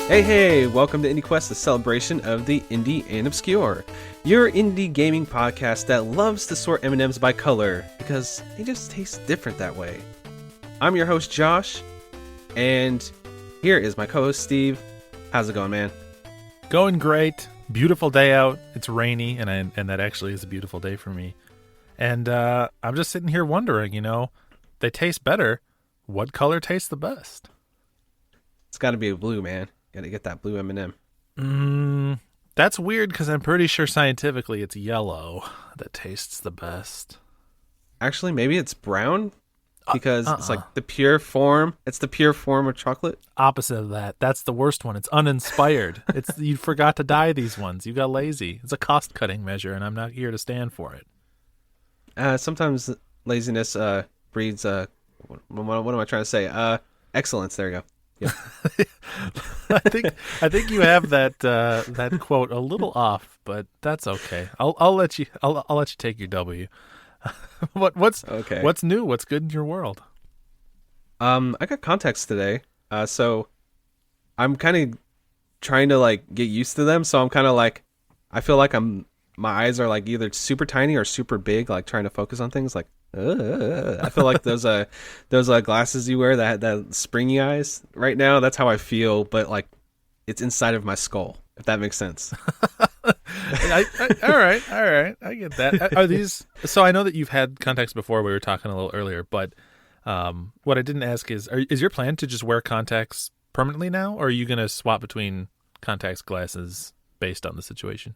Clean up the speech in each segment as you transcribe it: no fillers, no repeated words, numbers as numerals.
Hey, welcome to IndieQuest, the celebration of the indie and obscure. Your indie gaming podcast that loves to sort M&Ms by color, because they just taste different that way. I'm your host, Josh, and here is my co-host, Steve. How's it going, man? Going great. Beautiful day out. It's rainy, and that actually is a beautiful day for me. And I'm just sitting here wondering, they taste better. What color tastes the best? It's got to be a blue, man. Got to get that blue M&M. That's weird because I'm pretty sure scientifically it's yellow that tastes the best. Actually, maybe it's brown because it's like the pure form. It's the pure form of chocolate. Opposite of that. That's the worst one. It's uninspired. You forgot to dye these ones. You got lazy. It's a cost-cutting measure, and I'm not here to stand for it. Sometimes laziness breeds what am I trying to say? Excellence. There you go. Yep. I think you have that quote a little off, but that's okay. I'll let you take your W. What's new? What's good in your world? I got contacts today, so I'm kind of trying to get used to them. So I'm kind of I feel like my eyes are either super tiny or super big, trying to focus on things. I feel like those glasses you wear that springy eyes right now. That's how I feel, but it's inside of my skull. If that makes sense. All right. I get that. Are these? So I know that you've had contacts before. We were talking a little earlier, but what I didn't ask is your plan to just wear contacts permanently now, or are you going to swap between contacts, glasses based on the situation?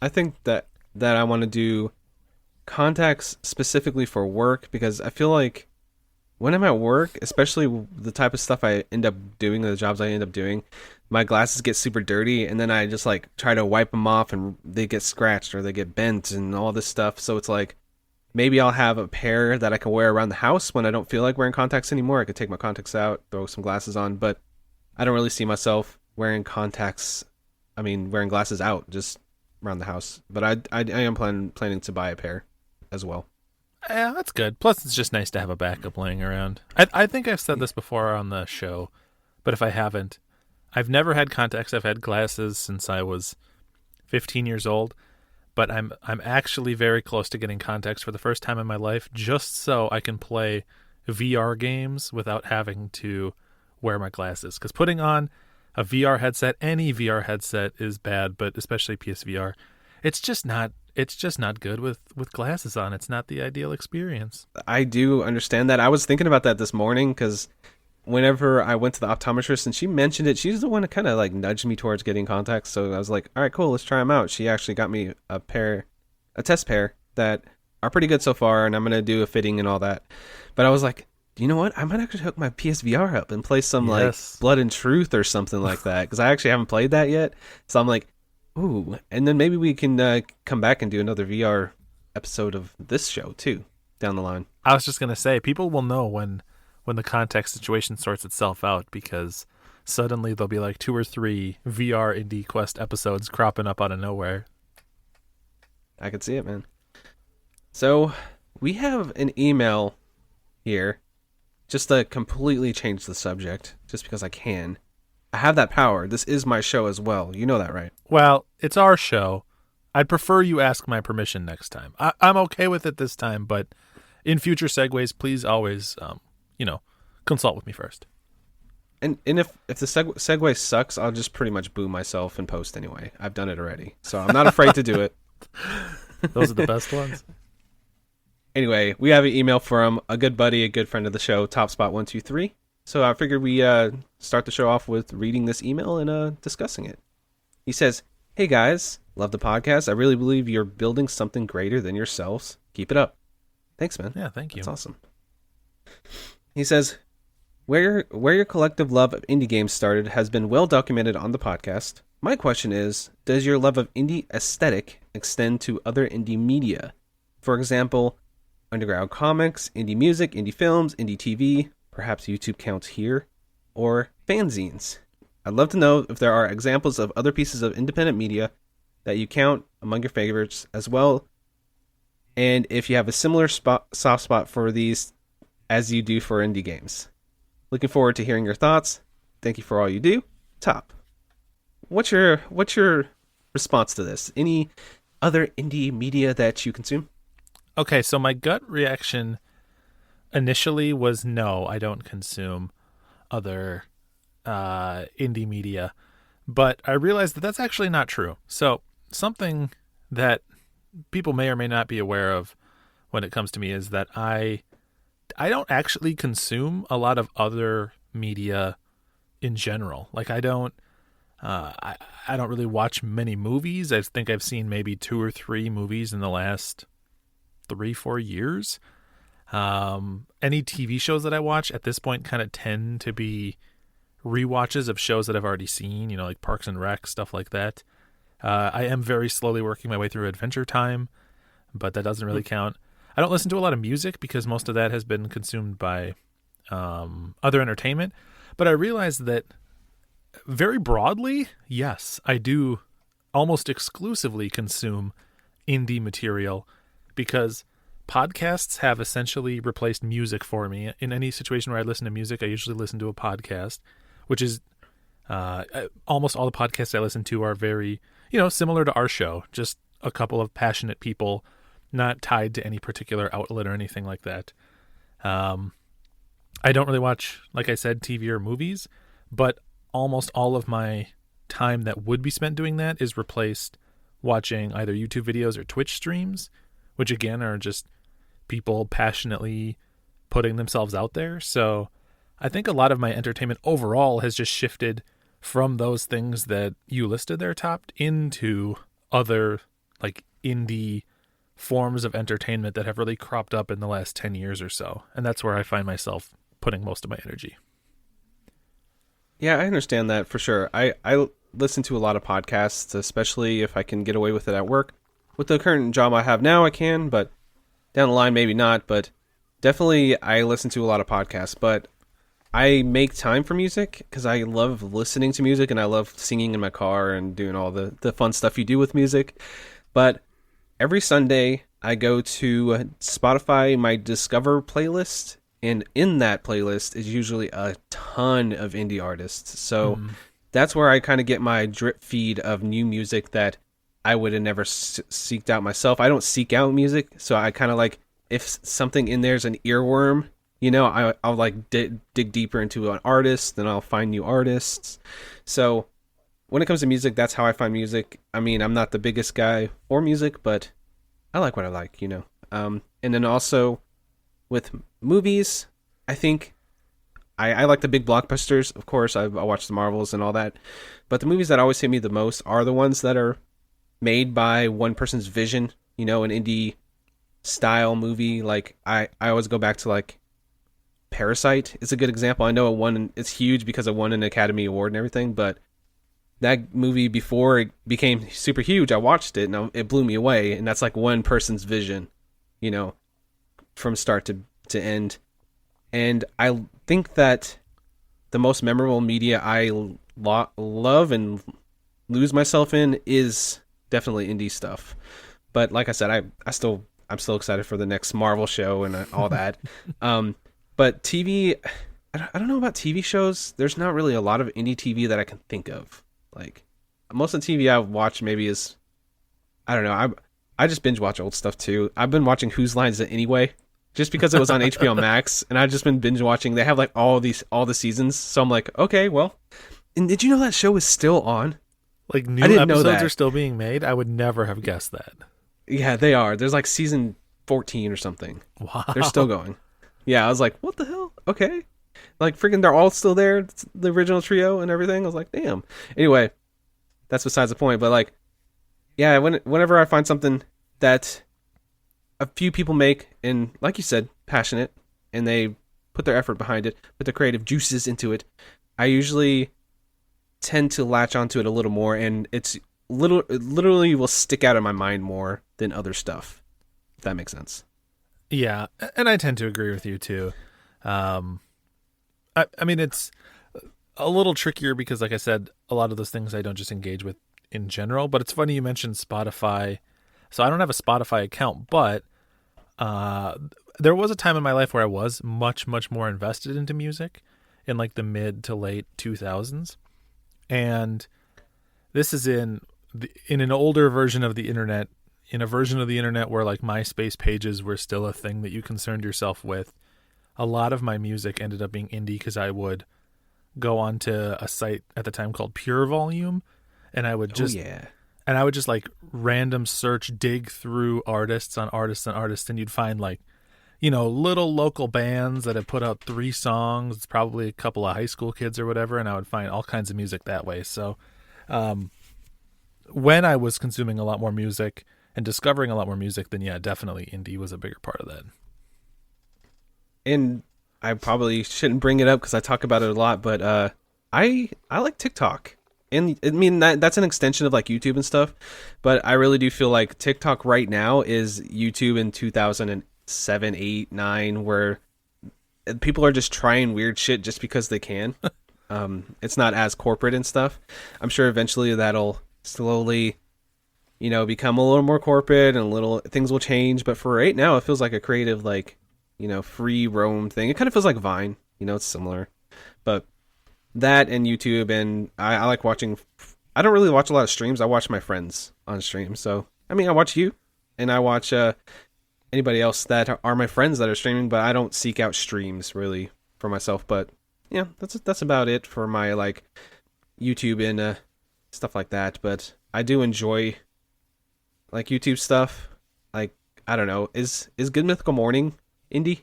I think that I want to do contacts specifically for work, because I feel like when I'm at work, especially the type of stuff I end up doing, the jobs I end up doing, my glasses get super dirty, and then I just try to wipe them off, and they get scratched or they get bent and all this stuff. So it's maybe I'll have a pair that I can wear around the house when I don't feel like wearing contacts anymore. I could take my contacts out, throw some glasses on, but I don't really see myself wearing glasses out just around the house. But I am planning to buy a pair as well. Yeah, that's good. Plus, it's just nice to have a backup laying around. I think I've said this before on the show, but if I haven't, I've never had contacts. I've had glasses since I was 15 years old, but I'm actually very close to getting contacts for the first time in my life, just so I can play VR games without having to wear my glasses. Because putting on a VR headset, any VR headset, is bad, but especially PSVR, it's just not good with glasses on. It's not the ideal experience. I do understand that. I was thinking about that this morning, because whenever I went to the optometrist and she mentioned it, she's the one that kind of nudged me towards getting contacts. So I was like, all right, cool, let's try them out. She actually got me a test pair that are pretty good so far, and I'm going to do a fitting and all that. But I was like, you know what? I might actually hook my PSVR up and play some Blood and Truth or something like that, because I actually haven't played that yet. So I'm like, ooh, and then maybe we can come back and do another VR episode of this show too down the line. I was just going to say, people will know when the contact situation sorts itself out, because suddenly there'll be 2 or 3 VR IndieQuest episodes cropping up out of nowhere. I could see it, man. So we have an email here, just to completely change the subject, just because I can. I have that power. This is my show as well. You know that, right? Well, it's our show. I'd prefer you ask my permission next time. I'm okay with it this time, but in future segues, please always, consult with me first. And if the segue sucks, I'll just pretty much boo myself in post anyway. I've done it already, so I'm not afraid to do it. Those are the best ones. Anyway, we have an email from a good buddy, a good friend of the show, TopSpot123. So I figured we start the show off with reading this email and discussing it. He says, "Hey guys, love the podcast. I really believe you're building something greater than yourselves. Keep it up." Thanks, man. Yeah, thank you. That's awesome. He says, where your collective love of indie games started has been well documented on the podcast. My question is, does your love of indie aesthetic extend to other indie media? For example, underground comics, indie music, indie films, indie TV, perhaps YouTube counts here, or fanzines. I'd love to know if there are examples of other pieces of independent media that you count among your favorites as well, and if you have a similar soft spot for these as you do for indie games. Looking forward to hearing your thoughts. Thank you for all you do. top. What's your response to this? Any other indie media that you consume? Okay, so my gut reaction initially was no, I don't consume other indie media. But I realized that that's actually not true. So, something that people may or may not be aware of when it comes to me is that I don't actually consume a lot of other media in general. Like I don't really watch many movies. I think I've seen maybe 2 or 3 movies in the last 3-4 years. Any TV shows that I watch at this point kind of tend to be rewatches of shows that I've already seen, like Parks and Rec, stuff like that. I am very slowly working my way through Adventure Time, but that doesn't really count. I don't listen to a lot of music because most of that has been consumed by other entertainment. But I realized that very broadly, yes, I do almost exclusively consume indie material because podcasts have essentially replaced music for me. In any situation where I listen to music, I usually listen to a podcast, which is almost all the podcasts I listen to are very, similar to our show, just a couple of passionate people, not tied to any particular outlet or anything like that. I don't really watch, like I said, TV or movies, but almost all of my time that would be spent doing that is replaced watching either YouTube videos or Twitch streams, which again are just people passionately putting themselves out there. So I think a lot of my entertainment overall has just shifted from those things that you listed there, Topped, into other like indie forms of entertainment that have really cropped up in the last 10 years or so. And that's where I find myself putting most of my energy. Yeah, I understand that for sure. I listen to a lot of podcasts, especially if I can get away with it at work. With the current job I have now, I can, but down the line, maybe not. But definitely, I listen to a lot of podcasts. But I make time for music because I love listening to music and I love singing in my car and doing all the fun stuff you do with music. But every Sunday, I go to Spotify, my Discover playlist, and in that playlist is usually a ton of indie artists. So that's where I kind of get my drip feed of new music that I would have never seeked out myself. I don't seek out music, so I kind of like, if something in there's an earworm, I'll like dig deeper into an artist, then I'll find new artists. So when it comes to music, that's how I find music. I mean, I'm not the biggest guy for music, but I like what I like, And then also with movies, I think I like the big blockbusters. Of course, I watch the Marvels and all that. But the movies that always hit me the most are the ones that are made by one person's vision, an indie style movie. Like I always go back to like Parasite is a good example. I know it's huge because it won an Academy Award and everything, but that movie, before it became super huge, I watched it and it blew me away. And that's like one person's vision, from start to end. And I think that the most memorable media I love and lose myself in is definitely indie stuff. But like I said, I'm still excited for the next Marvel show and all that. But TV, I don't know about TV shows. There's not really a lot of indie TV that I can think of. Like most of the TV I've watched maybe is, I don't know. I just binge watch old stuff too. I've been watching Whose Line Is It Anyway? Just because it was on HBO Max, and I've just been binge watching. They have like all the seasons, so I'm like, okay, well. And did you know that show is still on? Like new I didn't know episodes that. are still being made? I would never have guessed that. Yeah, they are. There's like season 14 or something. Wow. They're still going. Yeah, I was like, what the hell? Okay. Like freaking they're all still there, it's the original trio and everything. I was like, damn. Anyway, that's besides the point, but like, yeah, whenever I find something that a few people make, and like you said, passionate, and they put their effort behind it, put their creative juices into it, I usually tend to latch onto it a little more, and it literally will stick out in my mind more than other stuff, if that makes sense. Yeah, and I tend to agree with you too. I mean, it's a little trickier because, like I said, a lot of those things I don't just engage with in general. But it's funny you mentioned Spotify. So I don't have a Spotify account, but there was a time in my life where I was much, much more invested into music in like the mid to late 2000s. And this is in an older version of the internet, in a version of the internet where like MySpace pages were still a thing that you concerned yourself with. A lot of my music ended up being indie because I would go onto a site at the time called Pure Volume, and I would just like random search, dig through artists on artists on artists, and you'd find like, you know, little local bands that had put out 3 songs. It's probably a couple of high school kids or whatever, and I would find all kinds of music that way. So when I was consuming a lot more music and discovering a lot more music, then yeah, definitely indie was a bigger part of that. And I probably shouldn't bring it up because I talk about it a lot, but I like TikTok. And I mean, that's an extension of like YouTube and stuff, but I really do feel like TikTok right now is YouTube in 2007, 8, 9, where people are just trying weird shit just because they can. It's not as corporate and stuff. I'm sure eventually that'll slowly, you know, become a little more corporate and things will change. But for right now, it feels like a creative, like, you know, free roam thing. It kind of feels like Vine, you know, it's similar. But that and YouTube, and I like watching. I don't really watch a lot of streams. I watch my friends on stream. So, I mean, I watch you and I watch anybody else that are my friends that are streaming, but I don't seek out streams really for myself. But yeah, that's about it for my like YouTube and stuff like that. But I do enjoy like YouTube stuff. Like, I don't know, is Good Mythical Morning indie?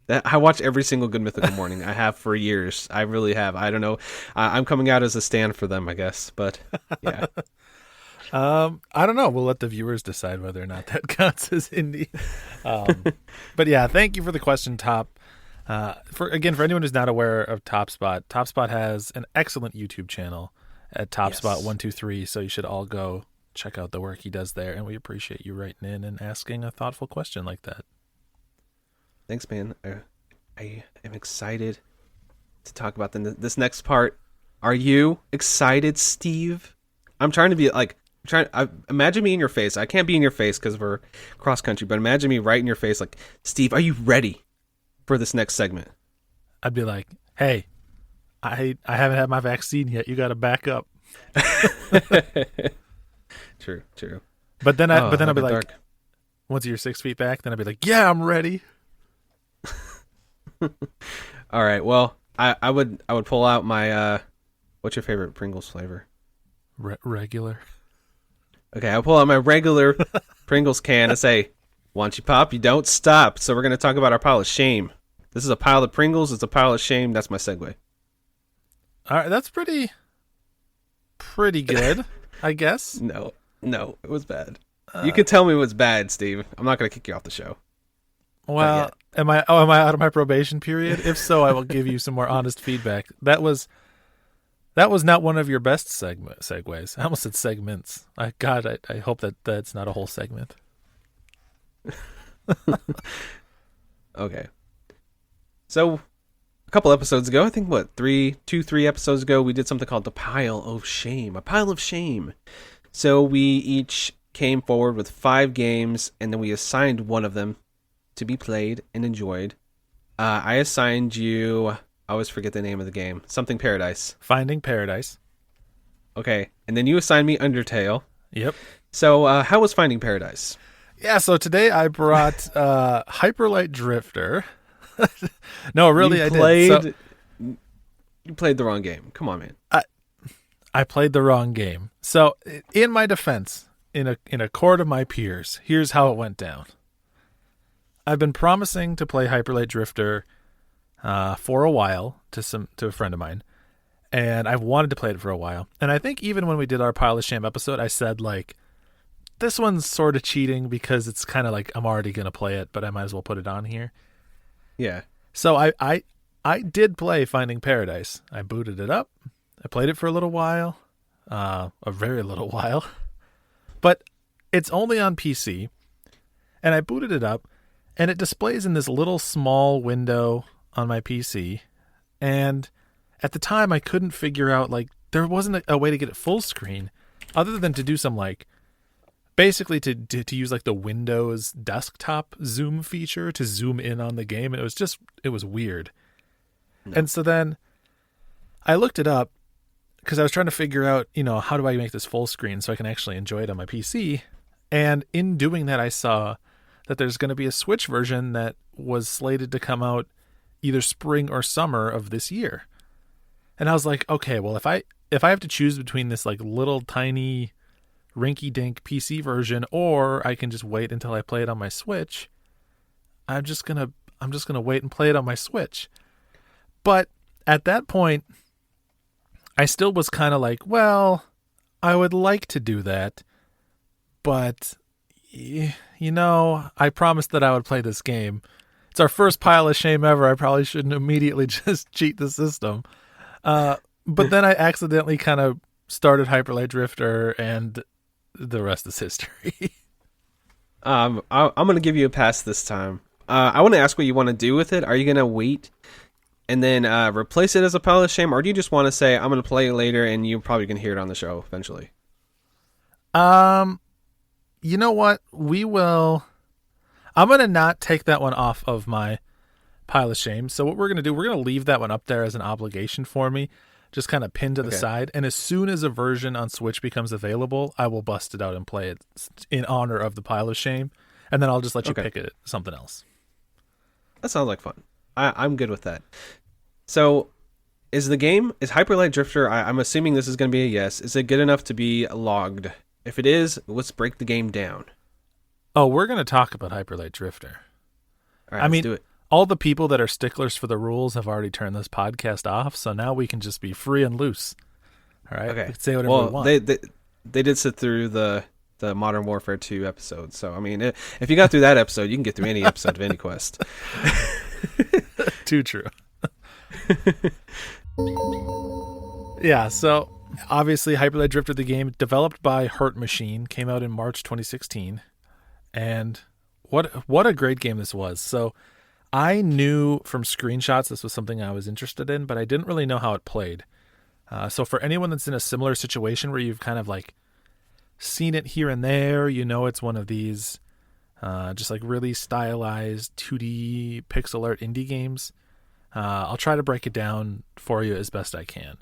That I watch every single Good Mythical Morning. I have for years. I really have. I don't know. I'm coming out as a stand for them, I guess. But yeah. I don't know. We'll let the viewers decide whether or not that counts as indie. But yeah, thank you for the question, Top. For anyone who's not aware of TopSpot, TopSpot has an excellent YouTube channel at TopSpot123. So you should all go check out the work he does there, and we appreciate you writing in and asking a thoughtful question like that. Thanks, man. I am excited to talk about this next part. Are you excited, Steve? I'm trying to be like, imagine me in your face. I can't be in your face because we're cross country, but imagine me right in your face, like, Steve, are you ready for this next segment? I'd be like, hey, I haven't had my vaccine yet. You got to back up. True. But then I'd be like, dark. Once you're 6 feet back, then I'd be like, yeah, I'm ready. All right. Well, I would pull out my what's your favorite Pringles flavor? Regular. Okay, I'll pull out my regular Pringles can and say, "Once you pop, you don't stop." So we're gonna talk about our pile of shame. This is a pile of Pringles. It's a pile of shame. That's my segue. All right, that's pretty good, I guess. No, it was bad. You can tell me it was bad, Steve. I'm not gonna kick you off the show. Well, am I out of my probation period? If so, I will give you some more honest feedback. That was not one of your best segues. I almost said segments. I hope that that's not a whole segment. Okay. So, a couple episodes ago, I think 3 episodes ago, we did something called the Pile of Shame. A Pile of Shame. So we each came forward with 5 games, and then we assigned one of them to be played and enjoyed. I assigned you, I always forget the name of the game, something Paradise. Finding Paradise. Okay, and then you assigned me Undertale. Yep. So how was Finding Paradise? Yeah, so today I brought Hyperlight Drifter. No, really, I did. So, you played the wrong game. Come on, man. I played the wrong game. So in my defense, in a court of my peers, here's how it went down. I've been promising to play Hyperlight Drifter for a while to a friend of mine, and I've wanted to play it for a while. And I think even when we did our Pile of Shame episode, I said, like, this one's sort of cheating because it's kind of like I'm already going to play it, but I might as well put it on here. Yeah. So I did play Finding Paradise. I booted it up. I played it for a little while, a very little while, but it's only on PC, and I booted it up. And it displays in this little small window on my PC. And at the time, I couldn't figure out, like, there wasn't a way to get it full screen other than to do some, like, basically to use, like, the Windows desktop zoom feature to zoom in on the game. And it was weird. No. And so then I looked it up, because I was trying to figure out, how do I make this full screen so I can actually enjoy it on my PC. And in doing that, I saw that there's going to be a Switch version that was slated to come out either spring or summer of this year. And I was like, okay, well, if I have to choose between this like little tiny rinky-dink PC version, or I can just wait until I play it on my Switch, I'm just gonna wait and play it on my Switch. But at that point, I still was kind of like, well, I would like to do that, but I promised that I would play this game. It's our first pile of shame ever. I probably shouldn't immediately just cheat the system. But then I accidentally kind of started Hyper Light Drifter, and the rest is history. I'm going to give you a pass this time. I want to ask what you want to do with it. Are you going to wait and then replace it as a pile of shame, or do you just want to say, I'm going to play it later and you're probably going to hear it on the show eventually? You know what? I'm going to not take that one off of my pile of shame. So what we're going to do, we're going to leave that one up there as an obligation for me, just kind of pinned to the side. And as soon as a version on Switch becomes available, I will bust it out and play it in honor of the pile of shame. And then I'll just let you pick it something else. That sounds like fun. I'm good with that. So is Hyper Light Drifter, I'm assuming this is going to be a yes. Is it good enough to be logged? If it is, let's break the game down. Oh, we're going to talk about Hyper Light Drifter. All right, let's do it. All the people that are sticklers for the rules have already turned this podcast off, so now we can just be free and loose. All right? Okay. We can say whatever we want. They did sit through the Modern Warfare 2 episode, so, I mean, if you got through that episode, you can get through any episode of IndieQuest. Too true. Yeah, so obviously Hyper Light Drifter, the game, developed by Hurt Machine, came out in March 2016, and what a great game this was. So I knew from screenshots this was something I was interested in, but I didn't really know how it played. So for anyone that's in a similar situation where you've kind of like seen it here and there, it's one of these just like really stylized 2D pixel art indie games. I'll try to break it down for you as best I can.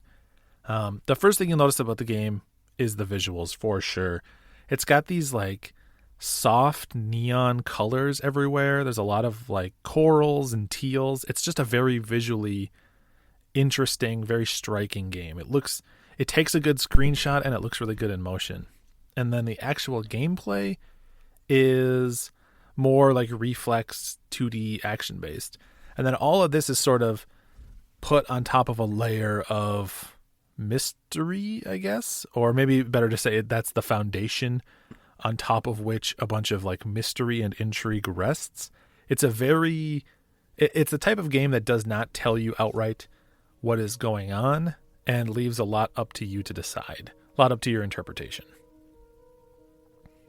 The first thing you'll notice about the game is the visuals, for sure. It's got these like soft neon colors everywhere. There's a lot of like corals and teals. It's just a very visually interesting, very striking game. It takes a good screenshot and it looks really good in motion. And then the actual gameplay is more like reflex 2D action based. And then all of this is sort of put on top of a layer of mystery, I guess, or maybe better to say that's the foundation on top of which a bunch of like mystery and intrigue rests. It's the type of game that does not tell you outright what is going on and leaves a lot up to you to decide, a lot up to your interpretation.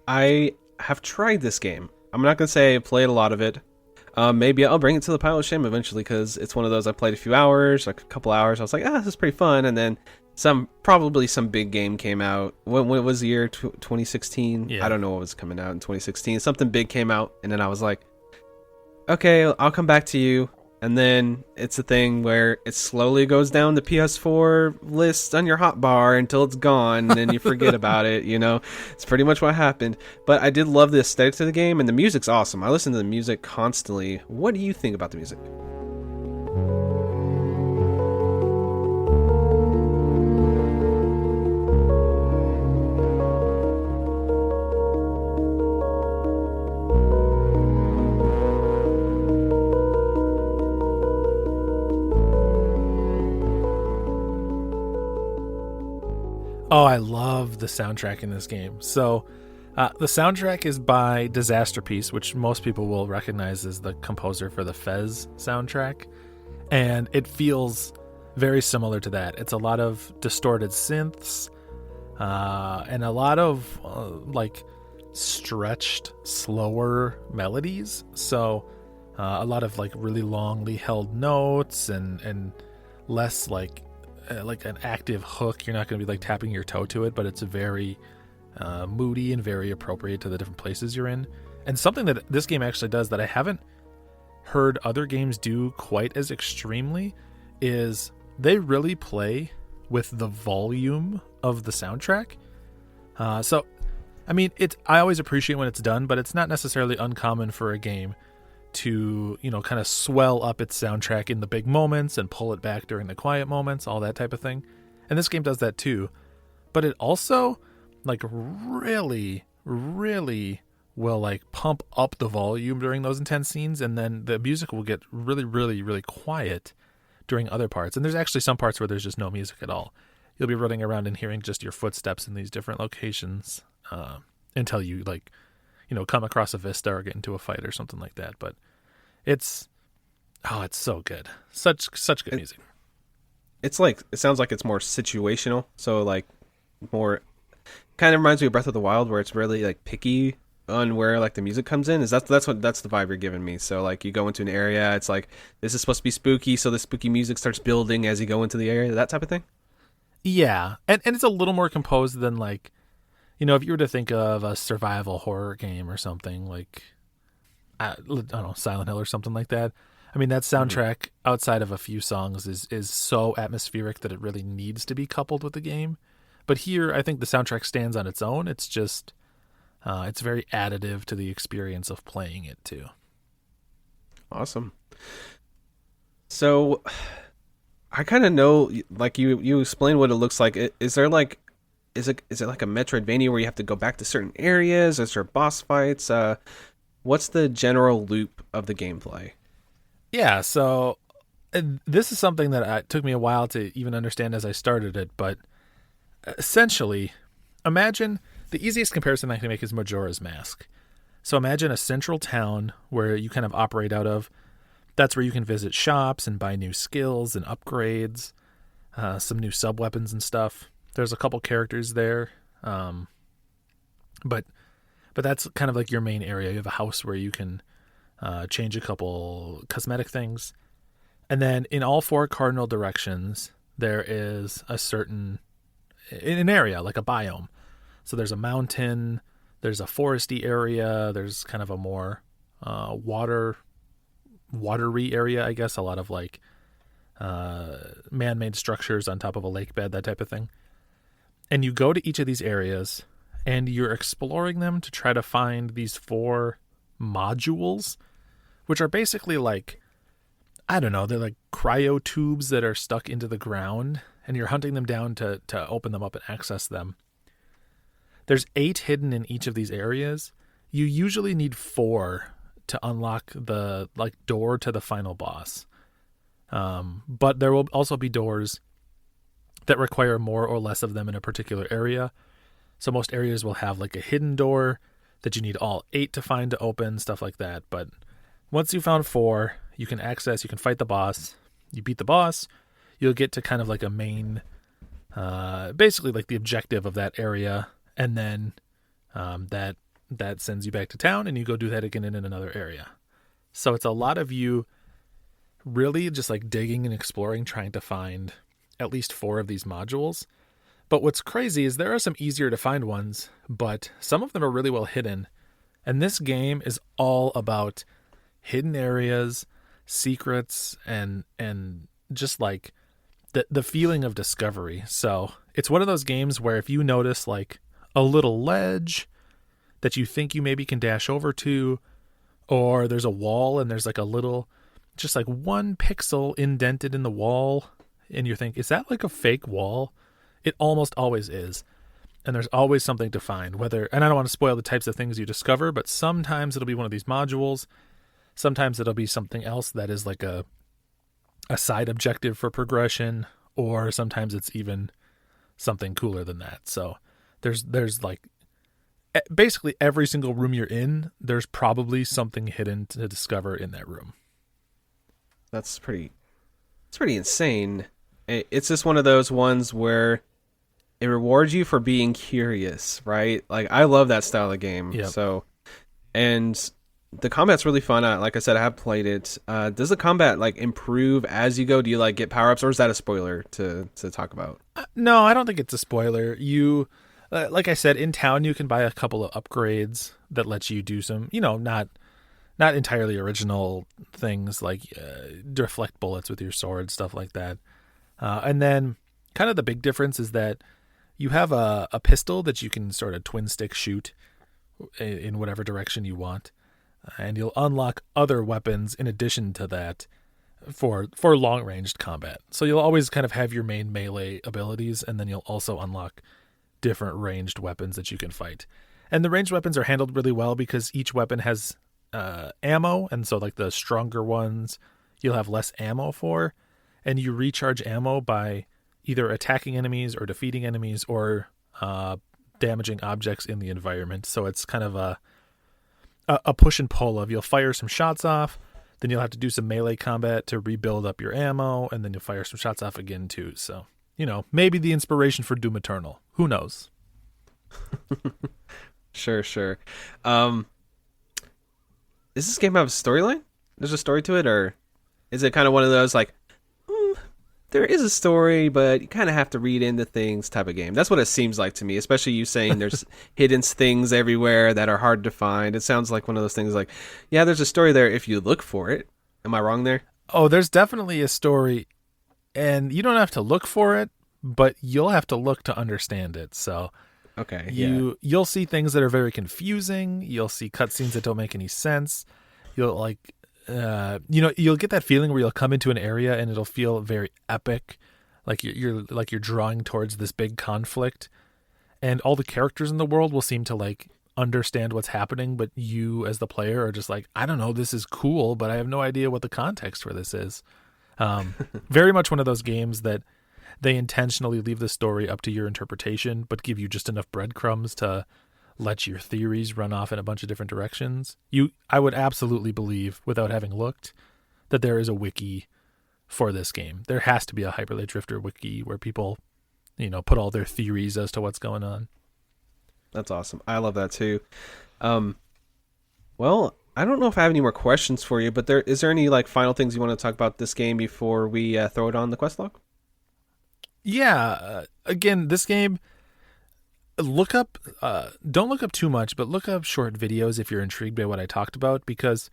I have tried this game. I'm not going to say I played a lot of it. Maybe I'll bring it to the pile of shame eventually, because it's one of those I played a few hours, like a couple hours. I was like, this is pretty fun. And then probably some big game came out. When it was the year 2016? Yeah. I don't know what was coming out in 2016. Something big came out, and then I was like, okay, I'll come back to you. And then it's a thing where it slowly goes down the PS4 list on your hotbar until it's gone, and then you forget about it, It's pretty much what happened. But I did love the aesthetics of the game, and the music's awesome. I listen to the music constantly. What do you think about the music? Oh, I love the soundtrack in this game. So the soundtrack is by Disasterpiece, which most people will recognize as the composer for the Fez soundtrack. And it feels very similar to that. It's a lot of distorted synths and a lot of like stretched, slower melodies. So a lot of like really longly held notes and less like an active hook. You're not going to be like tapping your toe to it, but it's very moody and very appropriate to the different places you're in. And something that this game actually does that I haven't heard other games do quite as extremely is they really play with the volume of the soundtrack. So, I mean, I always appreciate when it's done, but it's not necessarily uncommon for a game to, kind of swell up its soundtrack in the big moments and pull it back during the quiet moments, all that type of thing. And this game does that too. But it also, like, really, really will, like, pump up the volume during those intense scenes, and then the music will get really, really, really quiet during other parts. And there's actually some parts where there's just no music at all. You'll be running around and hearing just your footsteps in these different locations until you, like, come across a vista or get into a fight or something like that. But it's so good. Such good music. It's like, it sounds like it's more situational. So like more, kind of reminds me of Breath of the Wild, where it's really like picky on where like the music comes in. That's the vibe you're giving me. So like you go into an area, it's like this is supposed to be spooky, so the spooky music starts building as you go into the area, that type of thing. Yeah, and it's a little more composed than, like, if you were to think of a survival horror game or something like, I don't know, Silent Hill or something like that. I mean, that soundtrack outside of a few songs is so atmospheric that it really needs to be coupled with the game. But here, I think the soundtrack stands on its own. It's just, it's very additive to the experience of playing it too. Awesome. So, I kind of know, like you explained what it looks like. Is there like, is it like a Metroidvania where you have to go back to certain areas? Is there boss fights? What's the general loop of the gameplay? Yeah, so this is something that it took me a while to even understand as I started it, but essentially, imagine the easiest comparison I can make is Majora's Mask. So imagine a central town where you kind of operate out of. That's where you can visit shops and buy new skills and upgrades, some new sub-weapons and stuff. There's a couple characters there, but that's kind of like your main area. You have a house where you can change a couple cosmetic things. And then in all four cardinal directions, there is an area, like a biome. So there's a mountain, there's a foresty area, there's kind of a more watery area, I guess. A lot of like man-made structures on top of a lake bed, that type of thing. And you go to each of these areas and you're exploring them to try to find these 4 modules, which are basically like, I don't know, they're like cryo tubes that are stuck into the ground, and you're hunting them down to open them up and access them. There's 8 hidden in each of these areas. You usually need 4 to unlock the like door to the final boss. But there will also be doors that require more or less of them in a particular area. So most areas will have like a hidden door that you need all 8 to find to open, stuff like that. But once you've found 4, you can fight the boss. You beat the boss, you'll get to kind of like a main, basically like the objective of that area. And then that sends you back to town, and you go do that again in another area. So it's a lot of you really just like digging and exploring, trying to find at least 4 of these modules. But what's crazy is there are some easier to find ones, but some of them are really well hidden. And this game is all about hidden areas, secrets, and just like the feeling of discovery. So it's one of those games where if you notice like a little ledge that you think you maybe can dash over to, or there's a wall and there's like a little, just like 1 pixel indented in the wall, and you think, is that like a fake wall? It almost always is. And there's always something to find, and I don't want to spoil the types of things you discover, but sometimes it'll be one of these modules. Sometimes it'll be something else that is like a side objective for progression, or sometimes it's even something cooler than that. So there's like basically every single room you're in, there's probably something hidden to discover in that room. It's pretty insane. It's just one of those ones where it rewards you for being curious, right? Like, I love that style of game. Yep. So, and the combat's really fun. Like I said, I have played it. Does the combat like improve as you go? Do you like get power-ups, or is that a spoiler to talk about? No, I don't think it's a spoiler. You, like I said, in town you can buy a couple of upgrades that let you do some, not entirely original things like deflect bullets with your sword, stuff like that. And then kind of the big difference is that you have a pistol that you can sort of twin stick shoot in whatever direction you want, and you'll unlock other weapons in addition to that for long ranged combat. So you'll always kind of have your main melee abilities, and then you'll also unlock different ranged weapons that you can fight. And the ranged weapons are handled really well because each weapon has ammo, and so like the stronger ones you'll have less ammo for, and you recharge ammo by either attacking enemies or defeating enemies or damaging objects in the environment. So it's kind of a push and pull of, you'll fire some shots off, then you'll have to do some melee combat to rebuild up your ammo, and then you'll fire some shots off again too. So, maybe the inspiration for Doom Eternal. Who knows? Sure. Does this game have a storyline? There's a story to it, or is it kind of one of those like, there is a story, but you kind of have to read into things type of game? That's what it seems like to me, especially you saying there's hidden things everywhere that are hard to find. It sounds like one of those things like, yeah, there's a story there if you look for it. Am I wrong there? Oh, there's definitely a story, and you don't have to look for it, but you'll have to look to understand it. So okay, you'll see things that are very confusing. You'll see cutscenes that don't make any sense. You'll you'll get that feeling where you'll come into an area and it'll feel very epic, like you're drawing towards this big conflict, and all the characters in the world will seem to like understand what's happening, but you as the player are just like, I don't know, this is cool, but I have no idea what the context for this is. Very much one of those games that they intentionally leave the story up to your interpretation, but give you just enough breadcrumbs to let your theories run off in a bunch of different directions. I would absolutely believe, without having looked, that there is a wiki for this game. There has to be a Hyperlight Drifter wiki where people, put all their theories as to what's going on. That's awesome. I love that too. Well, I don't know if I have any more questions for you, but is there any like final things you want to talk about this game before we throw it on the quest log? Yeah. Again, this game, don't look up too much, but look up short videos if you're intrigued by what I talked about, because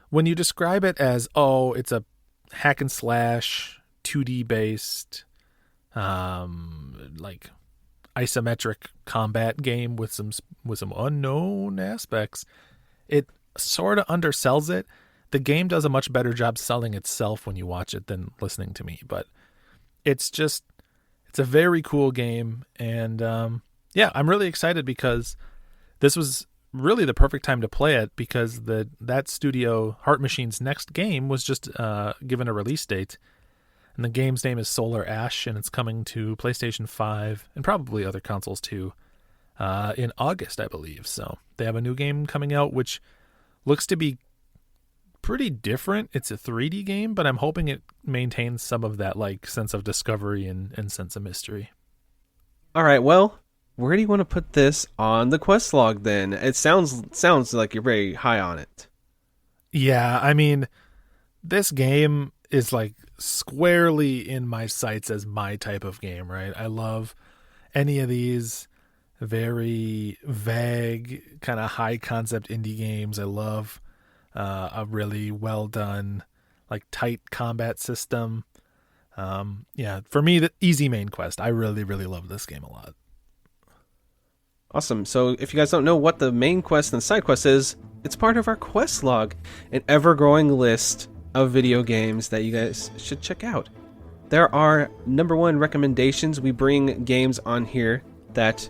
when you describe it as, it's a hack and slash 2D based, like isometric combat game with some unknown aspects, it sort of undersells it. The game does a much better job selling itself when you watch it than listening to me, but it's a very cool game. And, I'm really excited because this was really the perfect time to play it, because that studio, Heart Machine's next game, was just given a release date. And the game's name is Solar Ash, and it's coming to PlayStation 5 and probably other consoles too in August, I believe. So they have a new game coming out, which looks to be pretty different. It's a 3D game, but I'm hoping it maintains some of that like sense of discovery and sense of mystery. All right, well, where do you want to put this on the quest log then? It sounds like you're very high on it. Yeah, I mean, this game is like squarely in my sights as my type of game, right? I love any of these very vague, kind of high concept indie games. I love a really well done, like tight combat system. For me, the easy main quest. I really, really love this game a lot. Awesome. So if you guys don't know what the main quest and side quest is, it's part of our quest log, an ever-growing list of video games that you guys should check out. There are number one recommendations. We bring games on here that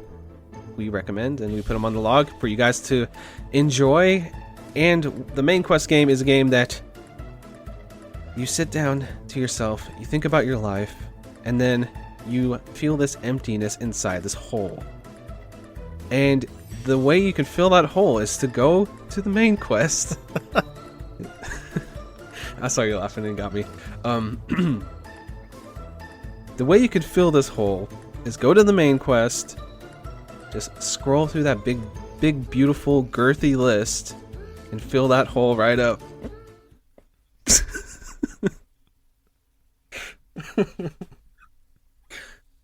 we recommend and we put them on the log for you guys to enjoy. And the main quest game is a game that you sit down to yourself, you think about your life, and then you feel this emptiness inside, this hole. And the way you can fill that hole is to go to the main quest. I saw you laughing and it got me. The way you could fill this hole is go to the main quest, just scroll through that big, beautiful, girthy list, and fill that hole right up.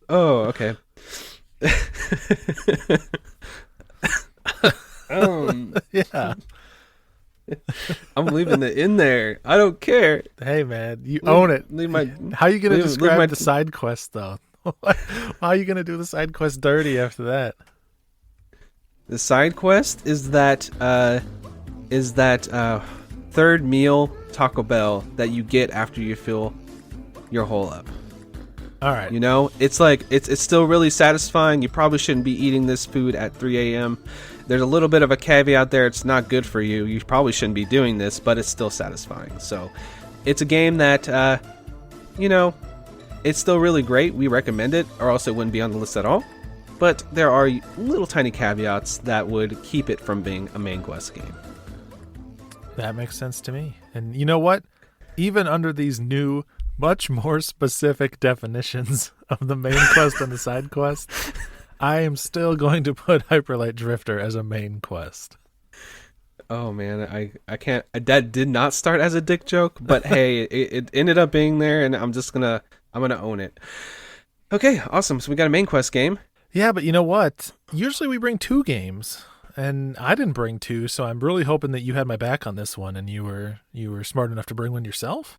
Oh, okay. Yeah. I'm leaving it in there. I don't care. Hey, man, you own it. Leave my. How are you going to describe my, the side quest, though? How are you going to do the side quest dirty after that? The side quest is that third meal Taco Bell that you get after you fill your hole up. All right. You know, it's like it's still really satisfying. You probably shouldn't be eating this food at 3 a.m. There's a little bit of a caveat there. It's not good for you. You probably shouldn't be doing this, but it's still satisfying. So, it's a game that, you know, it's still really great. We recommend it, or else it wouldn't be on the list at all. But there are little tiny caveats that would keep it from being a main quest game. That makes sense to me. And you know what? Even under these new, much more specific definitions of the main quest and the side quest, I am still going to put Hyperlight Drifter as a main quest. Oh man, I can't. That did not start as a dick joke, but hey, it ended up being there, and I'm gonna own it. Okay, awesome. So we got a main quest game. Yeah, but you know what? Usually we bring 2 games, and I didn't bring 2, so I'm really hoping that you had my back on this one, and you were smart enough to bring one yourself.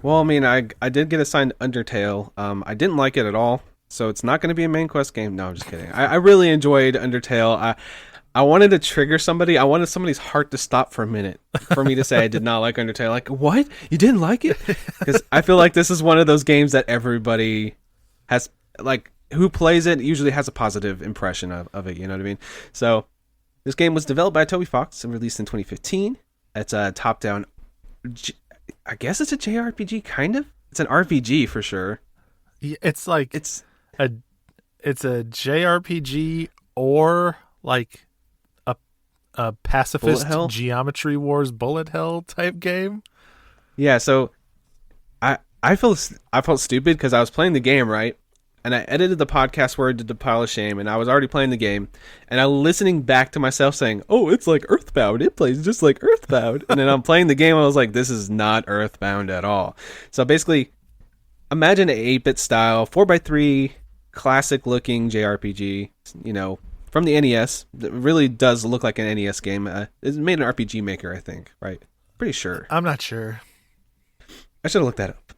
Well, I mean, I did get assigned Undertale. I didn't like it at all, so it's not going to be a main quest game. No, I'm just kidding. I really enjoyed Undertale. I wanted to trigger somebody. I wanted somebody's heart to stop for a minute for me to say I did not like Undertale. Like, what? You didn't like it? Because I feel like this is one of those games that everybody has, like, who plays it usually has a positive impression of it. You know what I mean? So this game was developed by Toby Fox and released in 2015. It's a top-down, I guess it's a JRPG, kind of. It's an RPG for sure. Yeah, it's like it's a JRPG or like a pacifist Geometry Wars bullet hell type game. Yeah, so I felt stupid because I was playing the game, right? And I edited the podcast where I did the pile of shame, and I was already playing the game, and I was listening back to myself saying, "Oh, it's like Earthbound. It plays just like Earthbound." And then I'm playing the game, and I was like, "This is not Earthbound at all." So basically, imagine an 8-bit style 4x3 classic looking JRPG, you know, from the NES. It really does look like an NES game. It's made an RPG Maker, I think, right? Pretty sure. I'm not sure. I should have looked that up.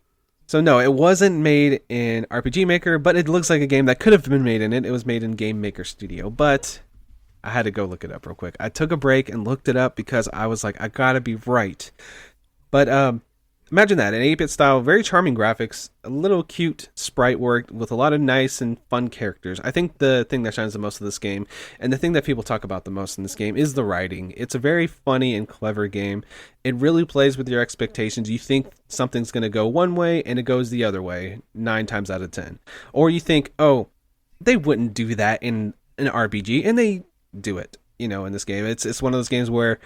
So no, it wasn't made in RPG Maker, but it looks like a game that could have been made in it. It was made in Game Maker Studio, but I had to go look it up real quick. I took a break and looked it up because I was like, I gotta be right. But imagine that, an 8-bit style, very charming graphics, a little cute sprite work with a lot of nice and fun characters. I think the thing that shines the most of this game, and the thing that people talk about the most in this game, is the writing. It's a very funny and clever game. It really plays with your expectations. You think something's going to go one way, and it goes the other way 9 times out of 10. Or you think, oh, they wouldn't do that in an RPG, and they do it, you know, in this game. It's one of those games where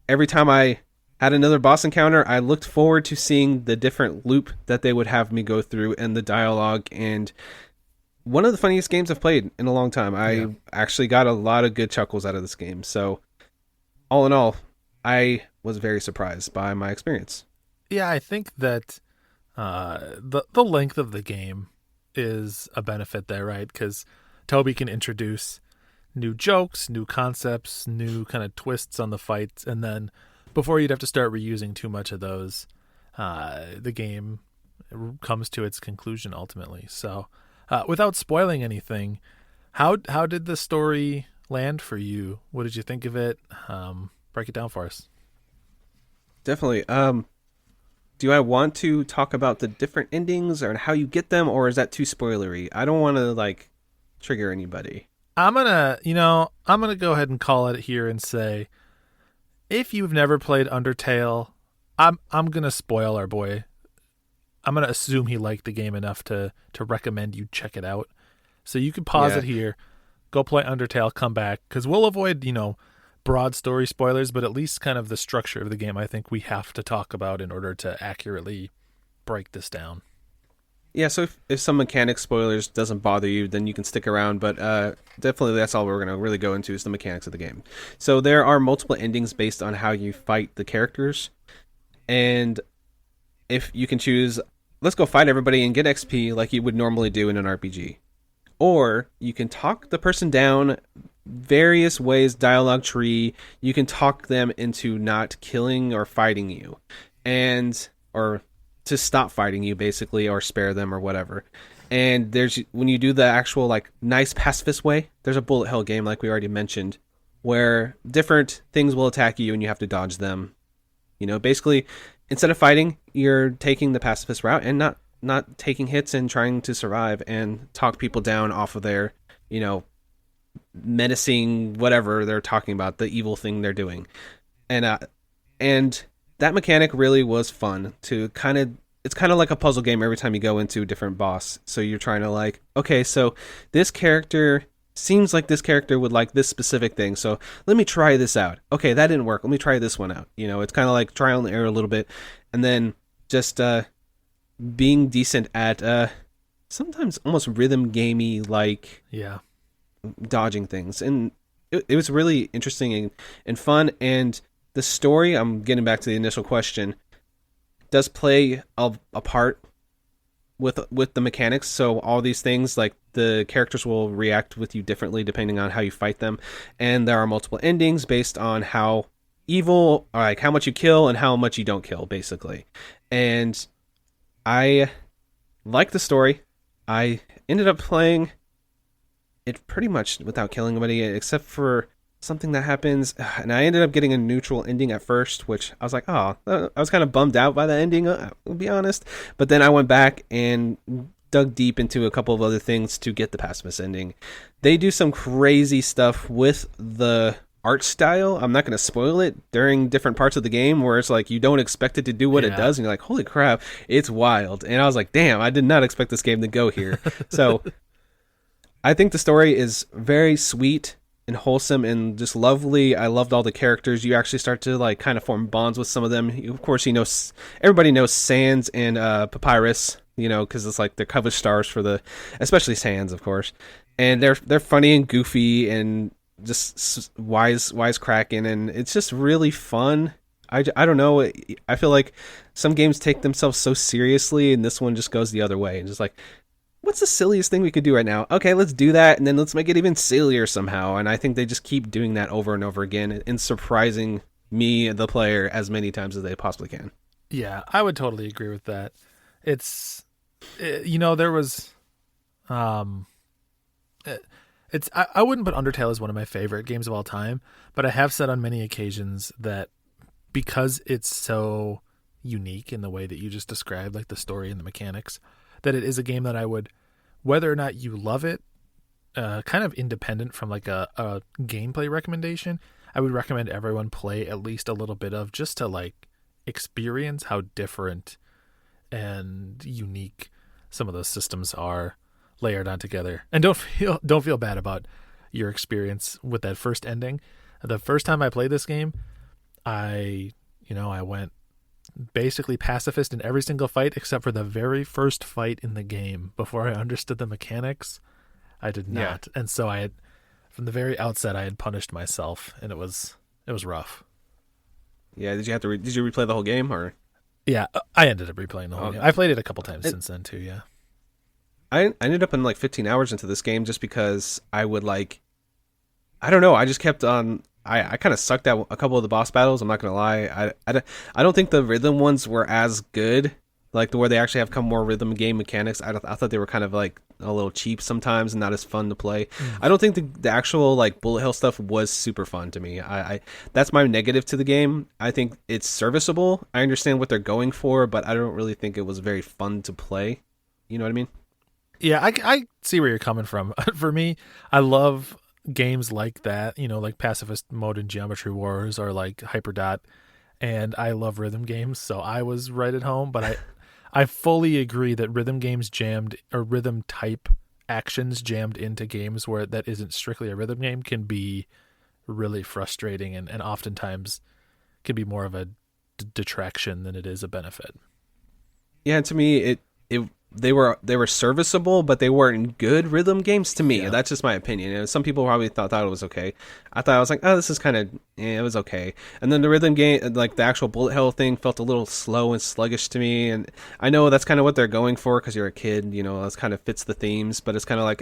every time I had another boss encounter, I looked forward to seeing the different loop that they would have me go through and the dialogue. And one of the funniest games I've played in a long time. I actually got a lot of good chuckles out of this game. So all in all, I was very surprised by my experience. Yeah, I think that the length of the game is a benefit there, right? Because Toby can introduce new jokes, new concepts, new kind of twists on the fights, and then before you'd have to start reusing too much of those, the game comes to its conclusion ultimately. So, without spoiling anything, how did the story land for you? What did you think of it? Break it down for us. Definitely. Do I want to talk about the different endings or how you get them, or is that too spoilery? I don't want to like trigger anybody. I'm gonna go ahead and call it here and say, if you've never played Undertale, I'm gonna spoil our boy. I'm gonna assume he liked the game enough to recommend you check it out. So you can pause it here, go play Undertale, come back, because we'll avoid broad story spoilers, but at least kind of the structure of the game I think we have to talk about in order to accurately break this down. Yeah, so if some mechanic spoilers doesn't bother you, then you can stick around, but definitely that's all we're going to really go into is the mechanics of the game. So there are multiple endings based on how you fight the characters, and if you can choose, let's go fight everybody and get XP like you would normally do in an RPG. Or you can talk the person down various ways, dialogue tree, you can talk them into not killing or fighting you, or to stop fighting you, basically, or spare them or whatever. And there's when you do the actual like nice pacifist way, there's a bullet hell game like we already mentioned, where different things will attack you and you have to dodge them. Basically, instead of fighting, you're taking the pacifist route and not taking hits and trying to survive and talk people down off of their, you know, menacing whatever they're talking about, the evil thing they're doing. And that mechanic really was fun to kind of. It's kind of like a puzzle game every time you go into a different boss. So you're trying to like, okay, so this character seems like this character would like this specific thing. So let me try this out. Okay, that didn't work. Let me try this one out. It's kind of like trial and error a little bit, and then just being decent at sometimes almost rhythm gamey like Yeah. dodging things, and it was really interesting and fun. And the story, I'm getting back to the initial question, does play a part with the mechanics. So all these things, like the characters will react with you differently depending on how you fight them, and there are multiple endings based on how evil, like how much you kill and how much you don't kill, basically. And I like the story. I ended up playing it pretty much without killing anybody, except for something that happens, and I ended up getting a neutral ending at first, which I was like, oh, I was kind of bummed out by the ending, I'll be honest. But then I went back and dug deep into a couple of other things to get the pacifist ending. They do some crazy stuff with the art style. I'm not going to spoil it during different parts of the game where it's like you don't expect it to do what it does, and you're like, holy crap, it's wild. And I was like, damn, I did not expect this game to go here. So I think the story is very sweet and wholesome and just lovely. I loved all the characters. You actually start to like kind of form bonds with some of them. Of course, everybody knows Sans and Papyrus, because it's like they're cover stars for especially Sans, of course. And they're funny and goofy and just wisecracking, and it's just really fun. I don't know. I feel like some games take themselves so seriously, and this one just goes the other way and just like, what's the silliest thing we could do right now? Okay, let's do that, and then let's make it even sillier somehow. And I think they just keep doing that over and over again and surprising me, the player, as many times as they possibly can. Yeah, I would totally agree with that. There was, I wouldn't put Undertale as one of my favorite games of all time, but I have said on many occasions that because it's so unique in the way that you just described, like the story and the mechanics, that it is a game that I would, whether or not you love it, kind of independent from like a gameplay recommendation, I would recommend everyone play at least a little bit of, just to like experience how different and unique some of those systems are layered on together. And don't feel bad about your experience with that first ending. The first time I played this game, I went basically pacifist in every single fight except for the very first fight in the game. Before I understood the mechanics, I did not. And so I had, from the very outset, I had punished myself, and it was rough. Yeah, did you replay the whole game, or? Yeah, I ended up replaying the whole game. I played it a couple times since then too, yeah. I ended up in like 15 hours into this game just because I would like, I don't know, I just kept on. I kind of sucked at a couple of the boss battles. I'm not gonna lie. I don't think the rhythm ones were as good, like where they actually have more rhythm game mechanics. I thought they were kind of like a little cheap sometimes and not as fun to play. I don't think the actual like bullet hell stuff was super fun to me. I that's my negative to the game. I think it's serviceable. I understand what they're going for, but I don't really think it was very fun to play. You know what I mean? Yeah, I see where you're coming from. For me, I love games like that, like Pacifist Mode in Geometry Wars or like Hyperdot, and I love rhythm games, so I was right at home. But I fully agree that rhythm games jammed, or rhythm type actions jammed into games where that isn't strictly a rhythm game, can be really frustrating and oftentimes can be more of a detraction than it is a benefit. Yeah, to me, they were serviceable, but they weren't good rhythm games to me. Yeah. That's just my opinion. And some people probably thought it was okay. I was like, oh, this is kind of, it was okay. And then the rhythm game, like the actual bullet hell thing, felt a little slow and sluggish to me. And I know that's kind of what they're going for because you're a kid, that's kind of fits the themes. But it's kind of like,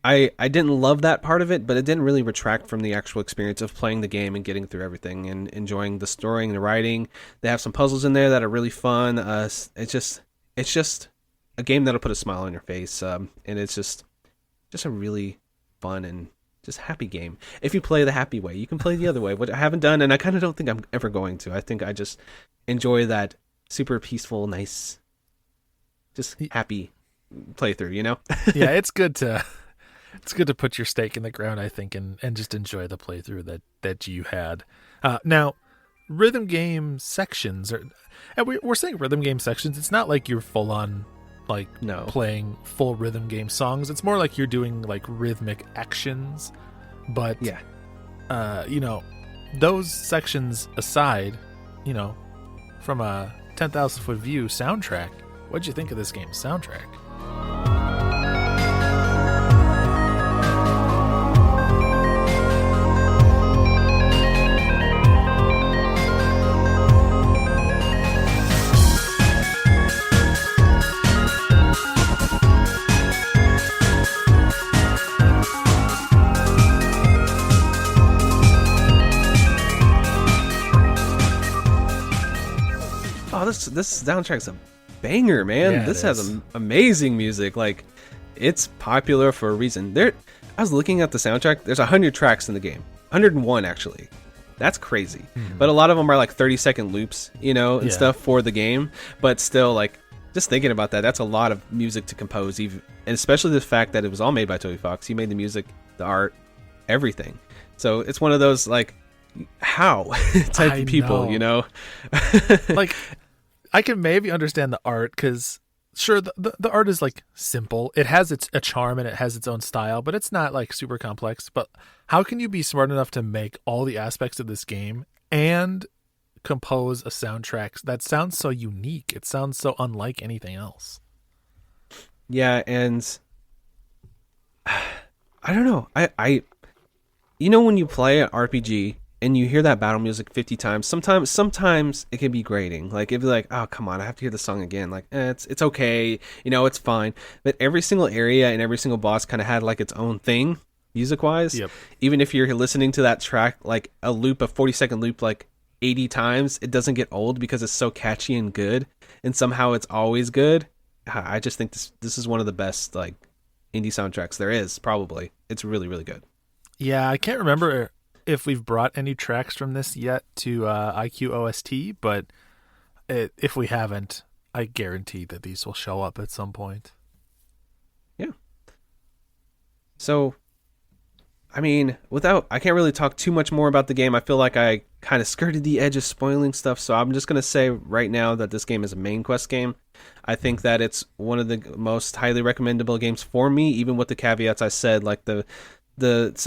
I didn't love that part of it, but it didn't really retract from the actual experience of playing the game and getting through everything and enjoying the story and the writing. They have some puzzles in there that are really fun. It's just a game that'll put a smile on your face, and it's just a really fun and just happy game. If you play the happy way, you can play the other way, which I haven't done, and I kind of don't think I'm ever going to. I think I just enjoy that super peaceful, nice, just happy playthrough, you know? Yeah, it's good to put your stake in the ground, I think, and just enjoy the playthrough that you had. Now, rhythm game sections and we're saying rhythm game sections. It's not like you're full on like playing full rhythm game songs. It's more like you're doing like rhythmic actions. But yeah, those sections aside, from a 10,000 foot view soundtrack, what'd you think of this game's soundtrack? Oh, this soundtrack's a banger, man. Yeah, this has amazing music. Like, it's popular for a reason. I was looking at the soundtrack. There's 100 tracks in the game. 101, actually. That's crazy. Mm-hmm. But a lot of them are like 30-second loops, and stuff for the game. But still, like, just thinking about that, that's a lot of music to compose, even, and especially the fact that it was all made by Toby Fox. He made the music, the art, everything. So it's one of those, like, how type of people, Like, I can maybe understand the art because, sure, the art is like simple. It has a charm and it has its own style, but it's not like super complex. But how can you be smart enough to make all the aspects of this game and compose a soundtrack that sounds so unique? It sounds so unlike anything else. Yeah, and I don't know. I when you play an RPG and you hear that battle music 50 times, sometimes it can be grating. Like, it'd be like, oh, come on, I have to hear the song again. Like, it's okay, it's fine. But every single area and every single boss kind of had like its own thing, music-wise. Yep. Even if you're listening to that track, like a 40-second loop, like 80 times, it doesn't get old because it's so catchy and good. And somehow it's always good. I just think this is one of the best, like, indie soundtracks there is, probably. It's really, really good. Yeah, I can't remember if we've brought any tracks from this yet to IQOST, but if we haven't, I guarantee that these will show up at some point. Yeah. So, I mean, I can't really talk too much more about the game. I feel like I kind of skirted the edge of spoiling stuff, so I'm just going to say right now that this game is a main quest game. I think that it's one of the most highly recommendable games for me, even with the caveats I said, like some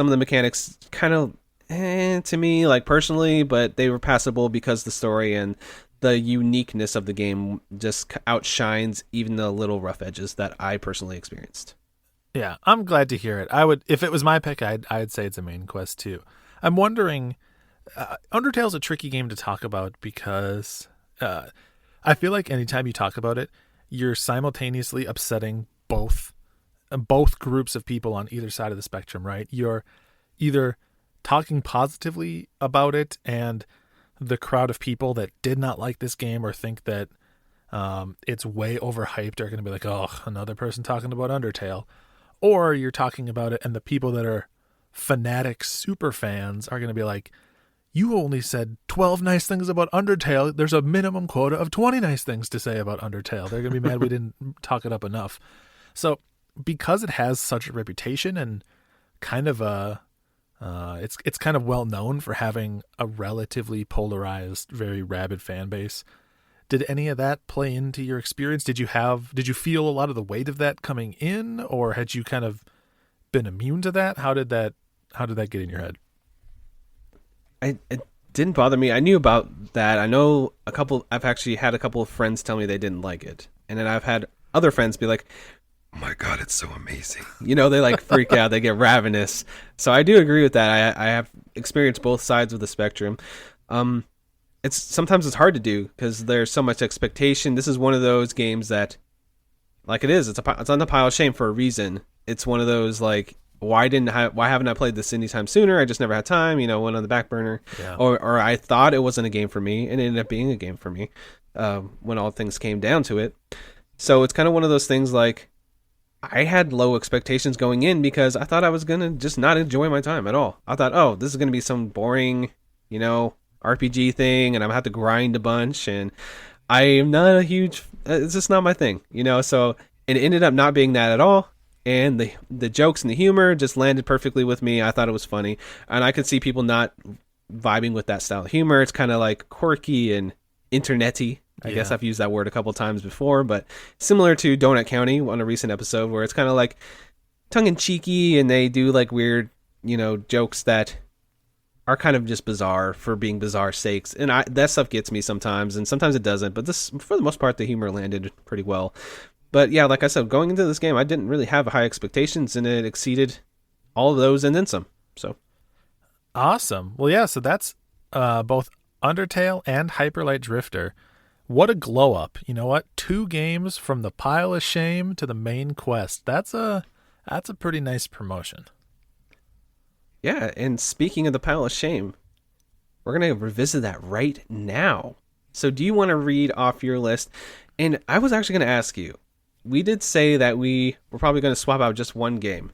of the mechanics kind of to me, like, personally, but they were passable because the story and the uniqueness of the game just outshines even the little rough edges that I personally experienced. Yeah, I'm glad to hear it. If it was my pick, I'd say it's a main quest too. I'm wondering, Undertale's a tricky game to talk about because I feel like anytime you talk about it, you're simultaneously upsetting both groups of people on either side of the spectrum, right? You're either talking positively about it and the crowd of people that did not like this game or think that it's way overhyped are going to be like, oh, another person talking about Undertale. Or you're talking about it and the people that are fanatic super fans are going to be like, you only said 12 nice things about Undertale. There's a minimum quota of 20 nice things to say about Undertale. They're going to be mad we didn't talk it up enough. So because it has such a reputation and kind of it's kind of well known for having a relatively polarized, very rabid fan base. Did any of that play into your experience? Did you feel a lot of the weight of that coming in, or had you kind of been immune to that? How did that get in your head? It didn't bother me. I knew about that. I know I've actually had a couple of friends tell me they didn't like it. And then I've had other friends be like, oh my God, it's so amazing. They like freak out, they get ravenous. So I do agree with that. I have experienced both sides of the spectrum. Sometimes it's hard to do because there's so much expectation. This is one of those games that, like, it's on the pile of shame for a reason. It's one of those, like, why haven't I played this anytime sooner? I just never had time, went on the back burner. Yeah. Or I thought it wasn't a game for me and it ended up being a game for me when all things came down to it. So it's kind of one of those things like I had low expectations going in because I thought I was going to just not enjoy my time at all. I thought, oh, this is going to be some boring, RPG thing and I'm going to have to grind a bunch. And I am not a huge, it's just not my thing, So it ended up not being that at all. And the jokes and the humor just landed perfectly with me. I thought it was funny. And I could see people not vibing with that style of humor. It's kind of like quirky and internety. I guess I've used that word a couple times before, but similar to Donut County on a recent episode where it's kind of like tongue-in-cheeky and they do like weird, jokes that are kind of just bizarre for being bizarre sakes. And that stuff gets me sometimes, and sometimes it doesn't. But this, for the most part, the humor landed pretty well. But yeah, like I said, going into this game, I didn't really have high expectations, and it exceeded all of those and then some. So Awesome. Well, yeah, so that's both Undertale and Hyperlight Drifter. What a glow up. You know what? 2 games from the pile of shame to the main quest. That's a pretty nice promotion. yeah, and speaking of the pile of shame, we're going to revisit that right now. So do you want to read off your list? And I was actually going to ask you, we did say that we were probably going to swap out just one game.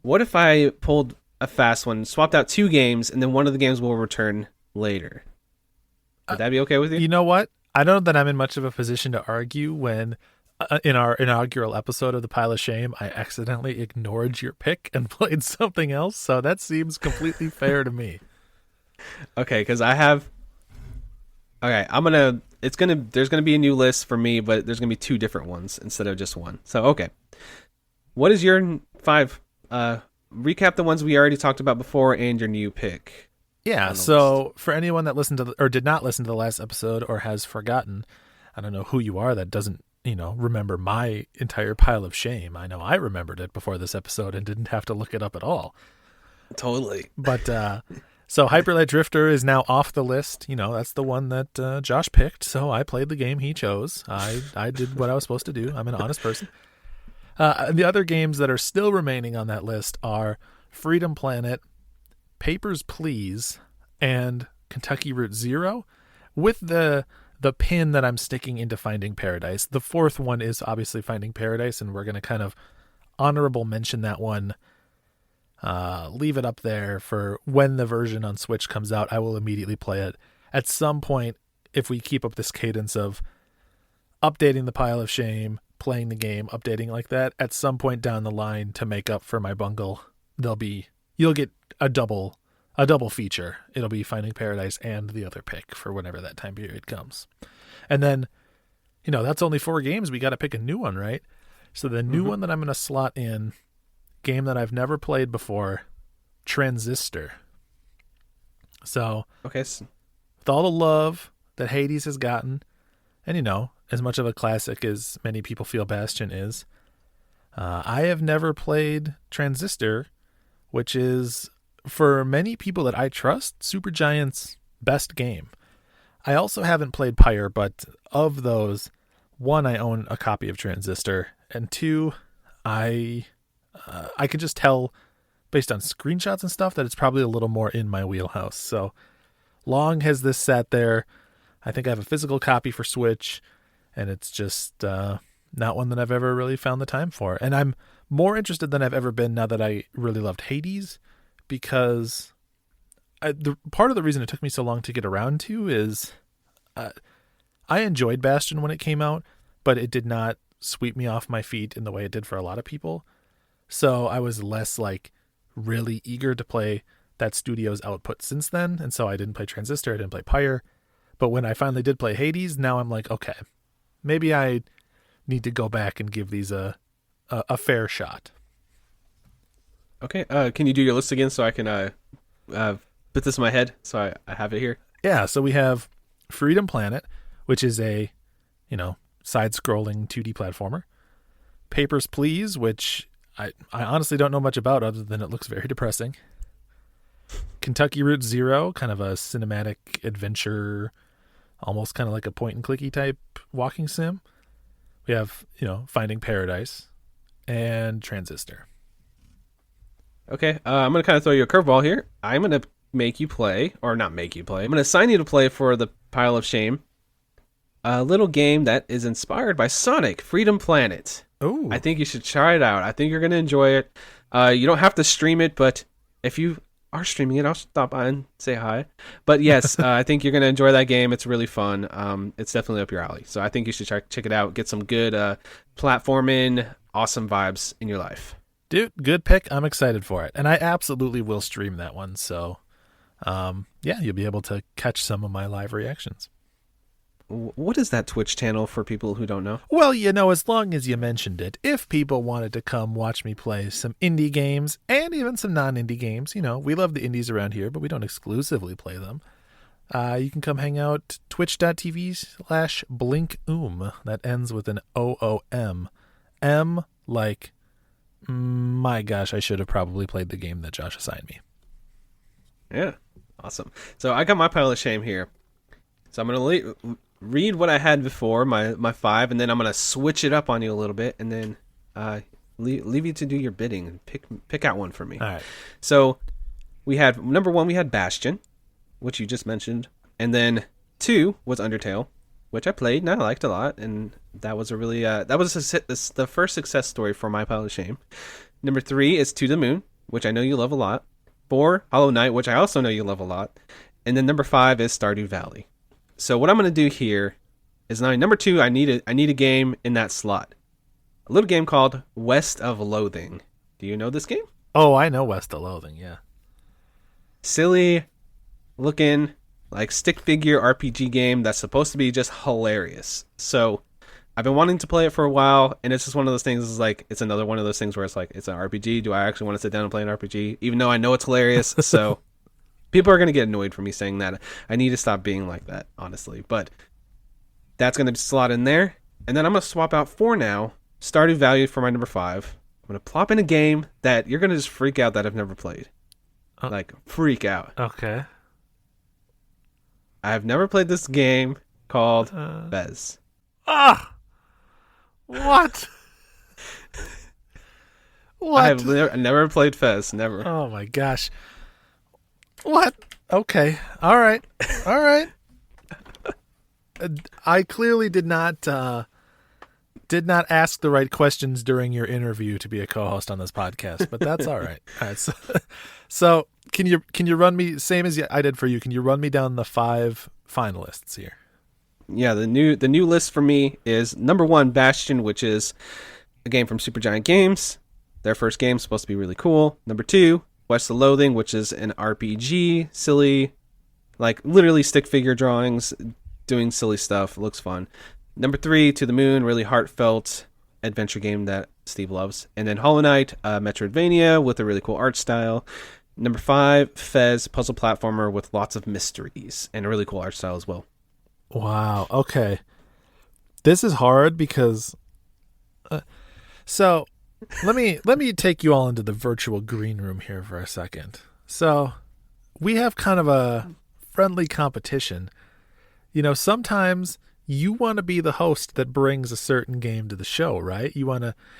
What if I pulled a fast one, swapped out 2 games, and then one of the games will return later? Would that be okay with you? You know what? I don't know that I'm in much of a position to argue when in our inaugural episode of The Pile of Shame, I accidentally ignored your pick and played something else. So that seems completely fair to me. Okay, because I have... Okay, there's gonna be a new list for me, but there's gonna be 2 different ones instead of just one. So okay, what is your 5? Recap the ones we already talked about before and your new pick. Yeah. So for anyone that listened to or did not listen to the last episode or has forgotten, I don't know who you are that doesn't remember my entire pile of shame. I know I remembered it before this episode and didn't have to look it up at all. Totally. But so Hyperlight Drifter is now off the list. That's the one that Josh picked. So I played the game he chose. I did what I was supposed to do. I'm an honest person. The other games that are still remaining on that list are Freedom Planet, Papers, Please, and Kentucky Route Zero, with the pin that I'm sticking into Finding Paradise. The 4th one is obviously Finding Paradise, and we're going to kind of honorable mention that one. Leave it up there for when the version on Switch comes out. I will immediately play it. At some point, if we keep up this cadence of updating the pile of shame, playing the game, updating like that, at some point down the line to make up for my bungle, you'll get a double feature. It'll be Finding Paradise and the other pick for whenever that time period comes. And then, that's only 4 games. We got to pick a new one, right? So the new one that I'm going to slot in, game that I've never played before, Transistor. So, Okay. with all the love that Hades has gotten, and as much of a classic as many people feel Bastion is, I have never played Transistor, which is, for many people that I trust, Supergiant's best game. I also haven't played Pyre, but of those, 1, I own a copy of Transistor, and 2, I could just tell based on screenshots and stuff that it's probably a little more in my wheelhouse. So long has this sat there. I think I have a physical copy for Switch, and it's just not one that I've ever really found the time for. And I'm more interested than I've ever been now that I really loved Hades, because part of the reason it took me so long to get around to is I enjoyed Bastion when it came out, but it did not sweep me off my feet in the way it did for a lot of people. So I was less really eager to play that studio's output since then. And so I didn't play Transistor. I didn't play Pyre. But when I finally did play Hades, now I'm like, okay, maybe I need to go back and give these a fair shot. Okay. Can you do your list again so I can put this in my head so I have it here? Yeah. So we have Freedom Planet, which is a, side-scrolling 2D platformer. Papers, Please, which I honestly don't know much about other than it looks very depressing. Kentucky Route Zero, kind of a cinematic adventure, almost kind of like a point-and-clicky type walking sim. We have, Finding Paradise and Transistor. Okay, I'm going to kind of throw you a curveball here. I'm going to make you play, or not make you play. I'm going to assign you to play for the Pile of Shame. a little game that is inspired by Sonic Freedom Planet. I Oh, think you should try it out. I think you're going to enjoy it. You don't have to stream it, but if you are streaming it, I'll stop by and say hi. But yes, I think you're going to enjoy that game. It's really fun. It's definitely up your alley. So I think you should check it out. Get some good platforming, awesome vibes in your life. dude, good pick. I'm excited for it. And I absolutely will stream that one. So, yeah, you'll be able to catch some of my live reactions. What is that Twitch channel for people who don't know? Well, as long as you mentioned it, if people wanted to come watch me play some indie games and even some non-indie games, we love the indies around here, but we don't exclusively play them. You can come hang out twitch.tv/blinkoom. That ends with an OOM. M like, my gosh, I should have probably played the game that Josh assigned me. Yeah, awesome. So I got my pile of shame here. So I'm going to read what I had before, my 5, and then I'm going to switch it up on you a little bit, and then leave you to do your bidding and pick out one for me. All right. So we had, number 1, we had Bastion, which you just mentioned, and then 2 was Undertale, which I played and I liked a lot, and that was a really the first success story for my pile of shame. Number 3 is To the Moon, which I know you love a lot. 4, Hollow Knight, which I also know you love a lot. And then number 5 is Stardew Valley. So what I'm going to do here is now number 2, I need a game in that slot. A little game called West of Loathing. Do you know this game? Oh, I know West of Loathing, yeah. Silly looking like stick figure RPG game that's supposed to be just hilarious. So I've been wanting to play it for a while, and it's just one of those things. It's another one of those things where it's like, it's an RPG. Do I actually want to sit down and play an RPG? Even though I know it's hilarious. So people are going to get annoyed for me saying that. I need to stop being like that, honestly. But that's going to slot in there. And then I'm going to swap out for now Stardew Valley for my number 5. I'm going to plop in a game that you're going to just freak out that I've never played. Like, freak out. Okay. I've never played this game called Fez. Ah! What? What? I've never played Fez. Never. Oh my gosh. What? Okay. All right. I clearly did not ask the right questions during your interview to be a co-host on this podcast, but that's all right. All right. So can you run me, same as I did for you? Can you run me down the 5 finalists here? Yeah, the new list for me is number 1, Bastion, which is a game from Supergiant Games. Their first game is supposed to be really cool. Number 2, West of Loathing, which is an RPG, silly, like literally stick figure drawings, doing silly stuff. It looks fun. Number 3, To the Moon, really heartfelt adventure game that Steve loves. And then Hollow Knight, Metroidvania with a really cool art style. Number 5, Fez, puzzle platformer with lots of mysteries and a really cool art style as well. Wow. Okay. This is hard because so let me take you all into the virtual green room here for a second. So we have kind of a friendly competition. Sometimes you want to be the host that brings a certain game to the show, right?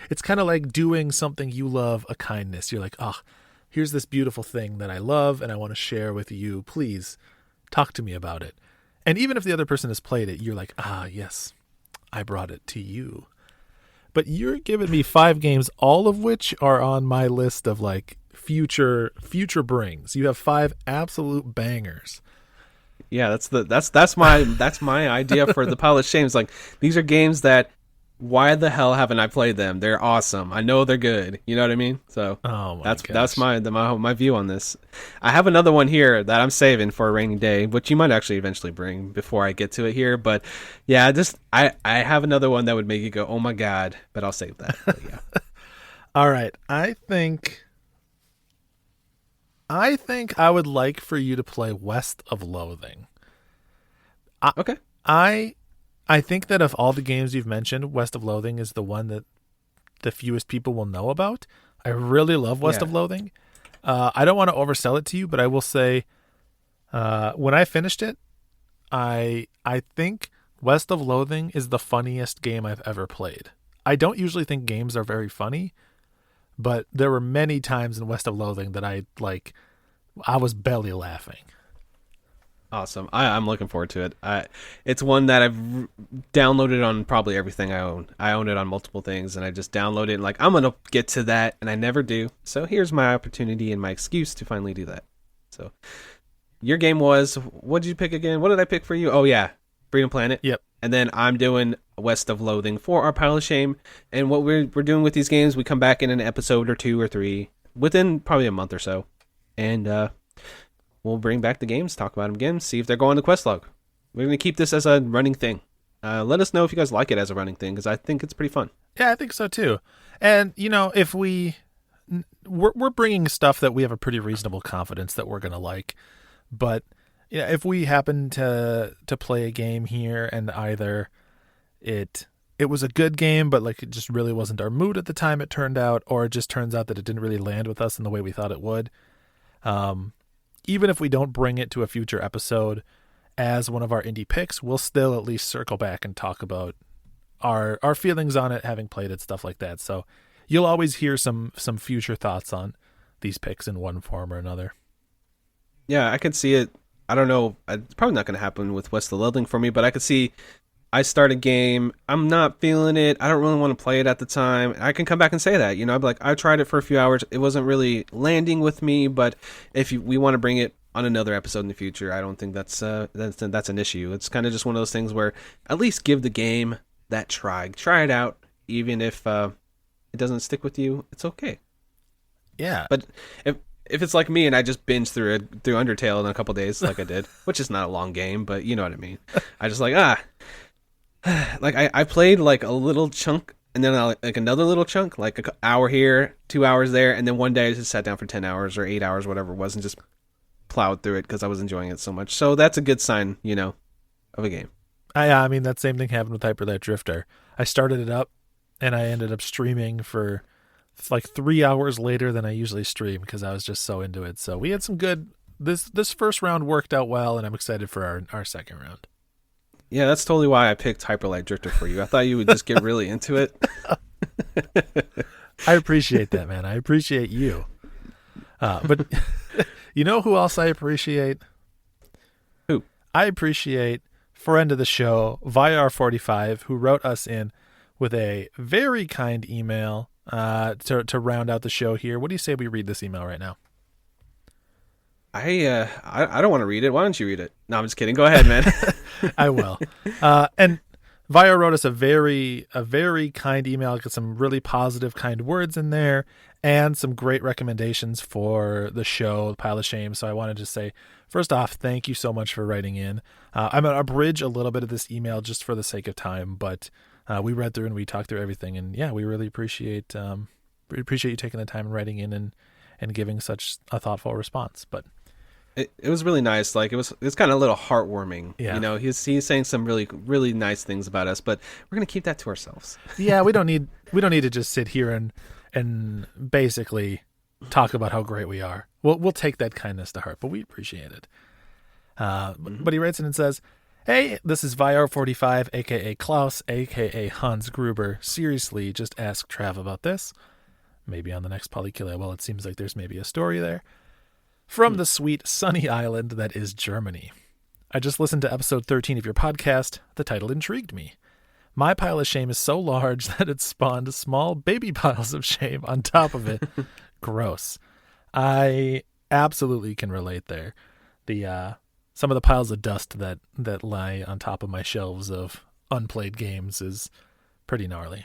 It's kind of like doing something you love a kindness. You're like, oh, here's this beautiful thing that I love and I want to share with you. Please talk to me about it. And even if the other person has played it, you're like, ah, yes, I brought it to you. But you're giving me 5 games, all of which are on my list of like future brings. You have 5 absolute bangers. Yeah, that's my idea for the pile of shame. It's like, these are games that, why the hell haven't I played them? They're awesome. I know they're good. You know what I mean? So that's my view on this. I have another one here that I'm saving for a rainy day, which you might actually eventually bring before I get to it here. But yeah, I have another one that would make you go, oh my god, but I'll save that. Yeah. All right. I think I would like for you to play West of Loathing. Okay. I think that of all the games you've mentioned, West of Loathing is the one that the fewest people will know about. I really love West of Loathing. I don't want to oversell it to you, but I will say when I finished it, I think West of Loathing is the funniest game I've ever played. I don't usually think games are very funny, but there were many times in West of Loathing that I was belly laughing. Awesome. I'm looking forward to it. It's one that downloaded on probably everything I own. I own it on multiple things, and I just download it. Like, I'm going to get to that, and I never do. So here's my opportunity and my excuse to finally do that. So your game was, what did you pick again? What did I pick for you? Oh, yeah. Freedom Planet. Yep. And then I'm doing West of Loathing for our Pile of Shame. And what we're doing with these games, we come back in an episode or 2 or 3 within probably a month or so. And, we'll bring back the games, talk about them again, see if they're going to quest log. We're going to keep this as a running thing. Let us know if you guys like it as a running thing, because I think it's pretty fun. Yeah, I think so too. And, if we're bringing stuff that we have a pretty reasonable confidence that we're going to like. But if we happen to play a game here and either it was a good game, but like it just really wasn't our mood at the time it turned out, or it just turns out that it didn't really land with us in the way we thought it would. Even if we don't bring it to a future episode as one of our indie picks, we'll still at least circle back and talk about our feelings on it, having played it, stuff like that. So you'll always hear some future thoughts on these picks in one form or another. Yeah, I could see it. I don't know. It's probably not going to happen with West of Loathing for me, but I could see I start a game, I'm not feeling it, I don't really want to play it at the time. I can come back and say that, I'd be like, I tried it for a few hours, it wasn't really landing with me, but if we want to bring it on another episode in the future, I don't think that's an issue. It's kind of just one of those things where at least give the game that try it out, even if it doesn't stick with you, it's okay. Yeah. But if it's like me and I just binge through Undertale in a couple days, like I did, which is not a long game, but you know what I mean. I just like like I played like a little chunk and then like another little chunk, like an hour here, 2 hours there, and then one day I just sat down for 10 hours or 8 hours, whatever it was, and just plowed through it because I was enjoying it so much. So that's a good sign, of a game. I mean, that same thing happened with Hyper Light Drifter. I started it up and I ended up streaming for like 3 hours later than I usually stream because I was just so into it. So we had some good, this first round worked out well, and I'm excited for our second round. Yeah, that's totally why I picked Hyper Light Drifter for you. I thought you would just get really into it. I appreciate that, man. I appreciate you. But you know who else I appreciate? Who? I appreciate friend of the show, Vyar45, who wrote us in with a very kind email to round out the show here. What do you say we read this email right now? I don't want to read it. Why don't you read it? No, I'm just kidding. Go ahead, man. I will. And Vaya wrote us a very kind email. Got some really positive, kind words in there, and some great recommendations for the show, Pile of Shame. So I wanted to say, first off, thank you so much for writing in. I'm going to abridge a little bit of this email just for the sake of time, but we read through and we talked through everything, and yeah, we really appreciate you taking the time and writing in and giving such a thoughtful response. But it was really nice. Like it's kind of a little heartwarming. Yeah. He's saying some really, really nice things about us, but we're gonna keep that to ourselves. Yeah, we don't need to just sit here and basically talk about how great we are. We'll take that kindness to heart, but we appreciate it. But he writes in and says, "Hey, this is Vyar45, aka Klaus, aka Hans Gruber. Seriously, just ask Trav about this. Maybe on the next Polykilla. Well, it seems like there's maybe a story there. From the sweet, sunny island that is Germany. I just listened to episode 13 of your podcast. The title intrigued me. My pile of shame is so large that it spawned small baby piles of shame on top of it. Gross. I absolutely can relate there. Some of the piles of dust that lie on top of my shelves of unplayed games is pretty gnarly.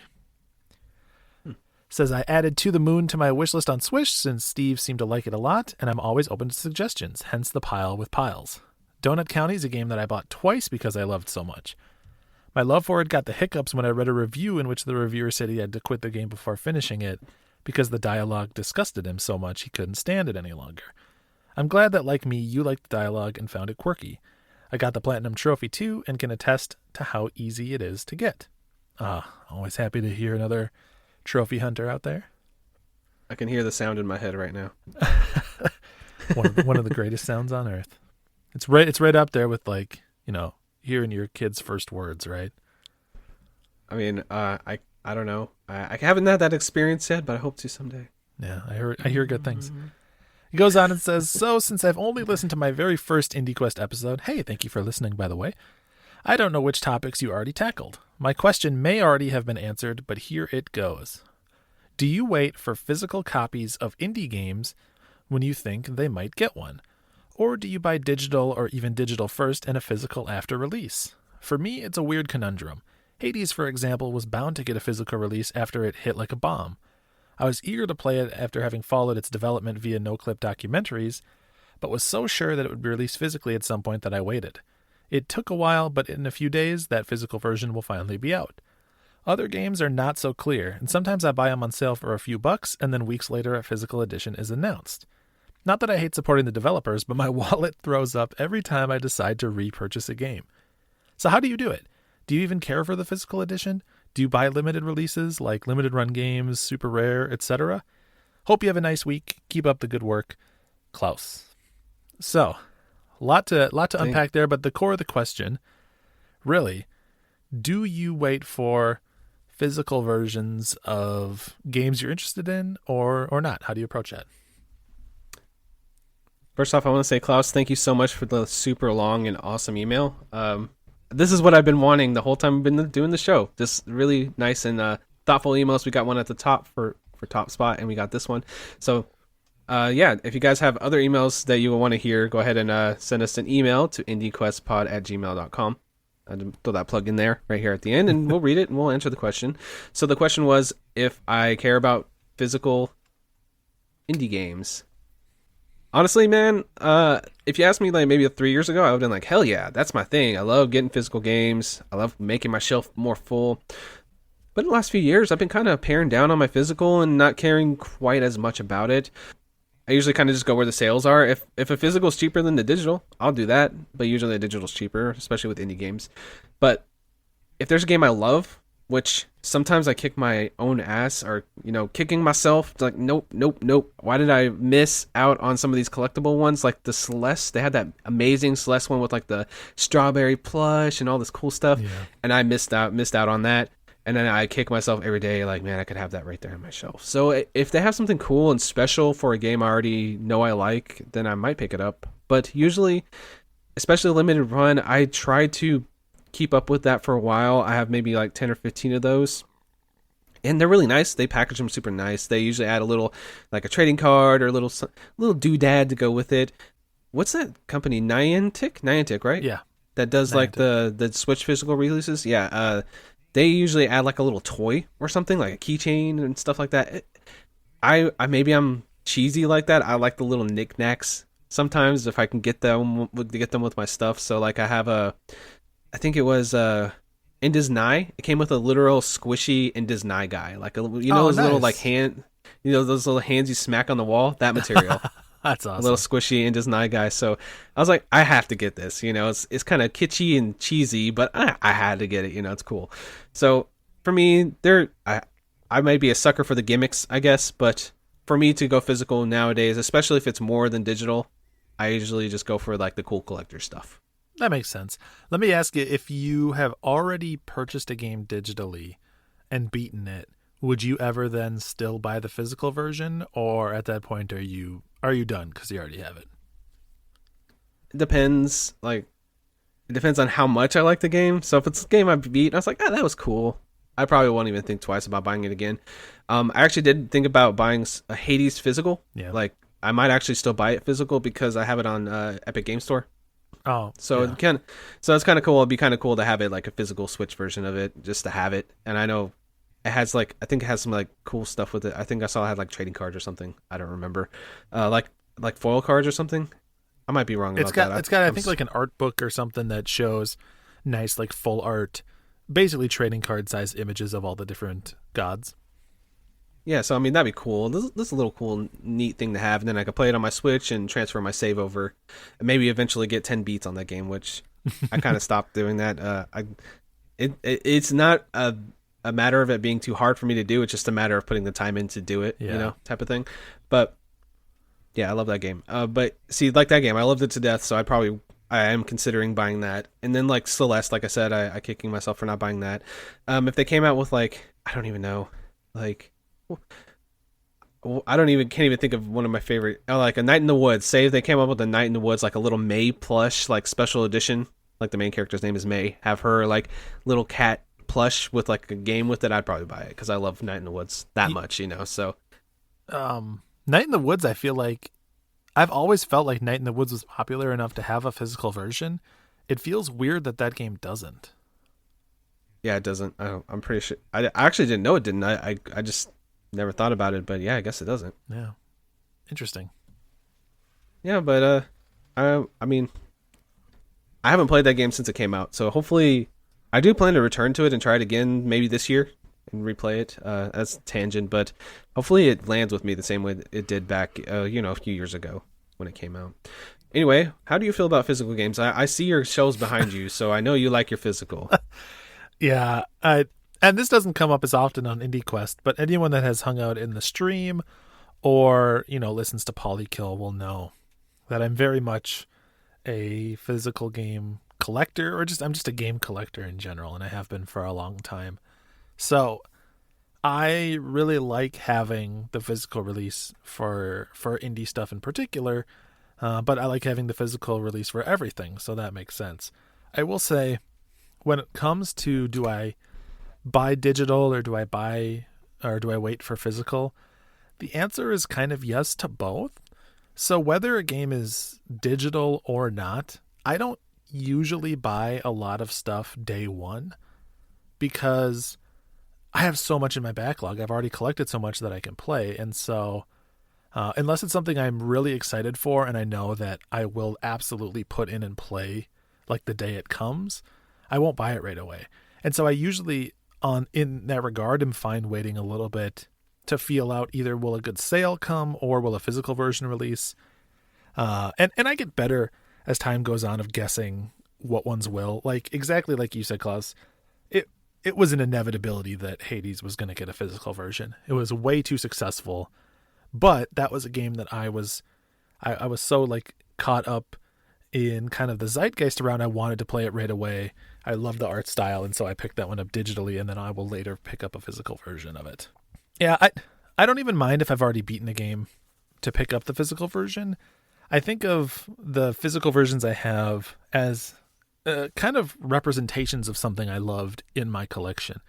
Says I added To the Moon to my wishlist on Swish since Steve seemed to like it a lot, and I'm always open to suggestions, hence the pile with piles. Donut County is a game that I bought twice because I loved so much. My love for it got the hiccups when I read a review in which the reviewer said he had to quit the game before finishing it because the dialogue disgusted him so much he couldn't stand it any longer. I'm glad that, like me, you liked the dialogue and found it quirky. I got the Platinum Trophy too and can attest to how easy it is to get. Always happy to hear another trophy hunter out there. I can hear the sound in my head right now. one of the greatest sounds on earth. It's right up there with, like, hearing your kid's first words, right? I mean, I don't know. I haven't had that experience yet, but I hope to someday. Yeah, I hear good things. He goes on and says, so since I've only listened to my very first IndieQuest episode, hey, thank you for listening, by the way, I don't know which topics you already tackled. My question may already have been answered, but here it goes. Do you wait for physical copies of indie games when you think they might get one? Or do you buy digital or even digital first and a physical after release? For me, it's a weird conundrum. Hades, for example, was bound to get a physical release after it hit like a bomb. I was eager to play it after having followed its development via no-clip documentaries, but was so sure that it would be released physically at some point that I waited. It took a while, but in a few days, that physical version will finally be out. Other games are not so clear, and sometimes I buy them on sale for a few bucks, and then weeks later a physical edition is announced. Not that I hate supporting the developers, but my wallet throws up every time I decide to repurchase a game. So how do you do it? Do you even care for the physical edition? Do you buy limited releases like limited run games, super rare, etc.? Hope you have a nice week. Keep up the good work. Klaus. So, lot to unpack there, but the core of the question, really, do you wait for physical versions of games you're interested in or not? How do you approach that? First off, I want to say, Klaus, thank you so much for the super long and awesome email. This is what I've been wanting the whole time I've been doing the show. Just really nice and thoughtful emails. We got one at the top for top spot, and we got this one. So, yeah, if you guys have other emails that you want to hear, go ahead and send us an email to indiequestpod@gmail.com. I'll throw that plug in there right here at the end, and we'll read it and we'll answer the question. So the question was if I care about physical indie games. Honestly, man, if you asked me like maybe 3 years ago, I would have been like, hell yeah, that's my thing. I love getting physical games. I love making my shelf more full. But in the last few years, I've been kind of paring down on my physical and not caring quite as much about it. I usually kind of just go where the sales are. If a physical is cheaper than the digital, I'll do that. But usually the digital is cheaper, especially with indie games. But if there's a game I love, which sometimes I kick my own ass or, kicking myself. It's like, nope. Why did I miss out on some of these collectible ones? Like the Celeste, they had that amazing Celeste one with like the strawberry plush and all this cool stuff. Yeah. And I missed out on that. And then I kick myself every day like, man, I could have that right there on my shelf. So if they have something cool and special for a game I already know I like, then I might pick it up. But usually, especially limited run, I try to keep up with that for a while. I have maybe like 10 or 15 of those. And they're really nice. They package them super nice. They usually add a little, like a trading card or a little doodad to go with it. What's that company? Niantic, right? Yeah. That does Niantic. Like the Switch physical releases. Yeah. They usually add like a little toy or something, like a keychain and stuff like that. I maybe I'm cheesy like that. I like the little knickknacks sometimes if I can get them with my stuff. So like I have I think it was Indisnai. It came with a literal squishy Indisnai guy, like those nice. Little like hand, those little hands you smack on the wall. That material. That's awesome. A little squishy Indisnai guy. So I was like, I have to get this. It's kind of kitschy and cheesy, but I had to get it. It's cool. So for me, I might be a sucker for the gimmicks, I guess, but for me to go physical nowadays, especially if it's more than digital, I usually just go for like the cool collector stuff. That makes sense. Let me ask you, if you have already purchased a game digitally and beaten it, would you ever then still buy the physical version, or at that point are you done because you already have it? It depends. Like, it depends on how much I like the game. So if it's a game I beat, I was like, that was cool, I probably won't even think twice about buying it again. I actually did think about buying a Hades physical. Yeah. Like, I might actually still buy it physical because I have it on Epic Game Store. Oh, so yeah. So it's kind of cool. It'd be kind of cool to have it like a physical Switch version of it, just to have it. And I know it has I think it has some like cool stuff with it. I think I saw it had like trading cards or something. I don't remember, like foil cards or something. I might be wrong about that. It's got I think like an art book or something that shows nice like full art, basically trading card size images of all the different gods. Yeah, so I mean that'd be cool. This is a little cool, neat thing to have, and then I could play it on my Switch and transfer my save over, and maybe eventually get 10 beats on that game, which I kind of stopped doing that. It's not a matter of it being too hard for me to do. It's just a matter of putting the time in to do it, type of thing. But yeah, I love that game. But see, like that game, I loved it to death, so I am considering buying that. And then like Celeste, like I said, I kicking myself for not buying that. If they came out with like, I don't even know, like, I don't even can't even think of one of my favorite. Oh, like a Night in the Woods. Say if they came up with a Night in the Woods, like a little May plush, like special edition. Like the main character's name is May. Have her like little cat plush with like a game with it. I'd probably buy it because I love Night in the Woods that much, you know. So Night in the Woods, I feel like I've always felt like Night in the Woods was popular enough to have a physical version. It feels weird that that game doesn't. yeah, it doesn't. I'm pretty sure. I actually didn't know it didn't. I just never thought about it, but yeah, I guess it doesn't. Yeah, interesting. Yeah, but I mean, I haven't played that game since it came out, so hopefully, I do plan to return to it and try it again maybe this year and replay it. That's a tangent, but hopefully it lands with me the same way that it did back, a few years ago when it came out. Anyway, how do you feel about physical games? I see your shelves behind you, so I know you like your physical. Yeah, and this doesn't come up as often on IndieQuest, but anyone that has hung out in the stream or listens to Polykill will know that I'm very much a physical game collector, or I'm just a game collector in general, and I have been for a long time. So I really like having the physical release for indie stuff in particular, but I like having the physical release for everything, so that makes sense. I will say, when it comes to do I buy digital or do I wait for physical, the answer is kind of yes to both. So whether a game is digital or not, I don't usually buy a lot of stuff day one because I have so much in my backlog. I've already collected so much that I can play. And so unless it's something I'm really excited for and I know that I will absolutely put in and play like the day it comes, I won't buy it right away. And so I usually in that regard am fine waiting a little bit to feel out either will a good sale come or will a physical version release. And I get better as time goes on of guessing what ones will. Like exactly like you said, Klaus, it was an inevitability that Hades was going to get a physical version. It was way too successful, but that was a game that I was so like caught up in kind of the zeitgeist around. I wanted to play it right away. I love the art style, and so I picked that one up digitally, and then I will later pick up a physical version of it. Yeah, I don't even mind if I've already beaten a game to pick up the physical version. I think of the physical versions I have as kind of representations of something I loved in my collection.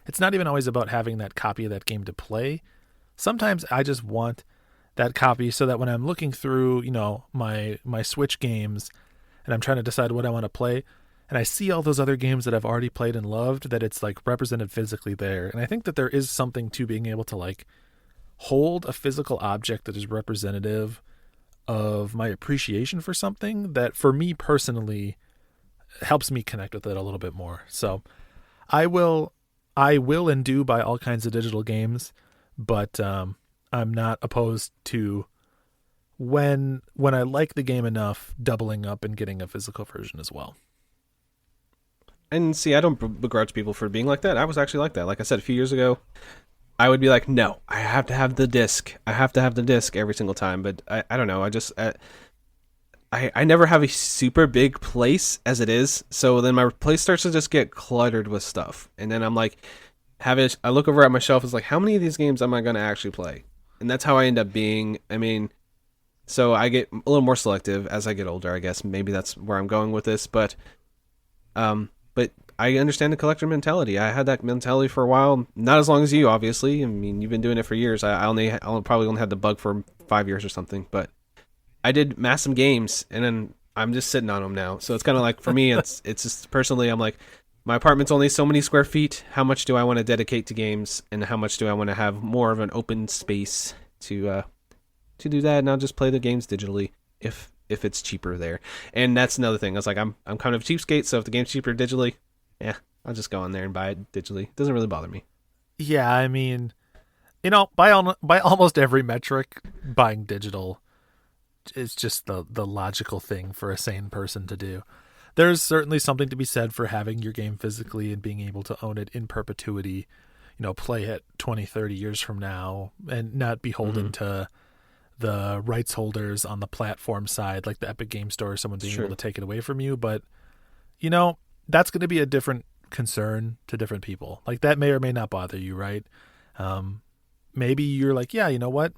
It's not even always about having that copy of that game to play. Sometimes I just want that copy so that when I'm looking through, my Switch games and I'm trying to decide what I want to play, and I see all those other games that I've already played and loved, that it's like represented physically there. And I think that there is something to being able to like hold a physical object that is representative of my appreciation for something that for me personally helps me connect with it a little bit more. So I will and do buy all kinds of digital games, but I'm not opposed to when I like the game enough, doubling up and getting a physical version as well. And see, I don't begrudge people for being like that. I was actually like that. Like I said, a few years ago, I would be like, no, I have to have the disc. I have to have the disc every single time. But I don't know. I never have a super big place as it is. So then my place starts to just get cluttered with stuff. And then I'm like, I look over at my shelf. It's like, how many of these games am I going to actually play? And that's how I end up being. I mean, so I get a little more selective as I get older, I guess. Maybe that's where I'm going with this. But I understand the collector mentality. I had that mentality for a while. Not as long as you, obviously. I mean, you've been doing it for years. I'll probably only had the bug for 5 years or something. But I did mass some games, and then I'm just sitting on them now. So it's kind of like, for me, it's just personally, I'm like, my apartment's only so many square feet. How much do I want to dedicate to games, and how much do I want to have more of an open space to do that? And I'll just play the games digitally if it's cheaper there. And that's another thing. I was like, I'm kind of a cheapskate, so if the game's cheaper digitally, yeah, I'll just go on there and buy it digitally. It doesn't really bother me. Yeah, I mean, by almost every metric, buying digital is just the logical thing for a sane person to do. There's certainly something to be said for having your game physically and being able to own it in perpetuity, play it 20, 30 years from now and not beholden to the rights holders on the platform side, like the Epic Game Store, or someone being able to take it away from you. But, that's going to be a different concern to different people. Like that may or may not bother you, right? maybe you're like, yeah, you know what?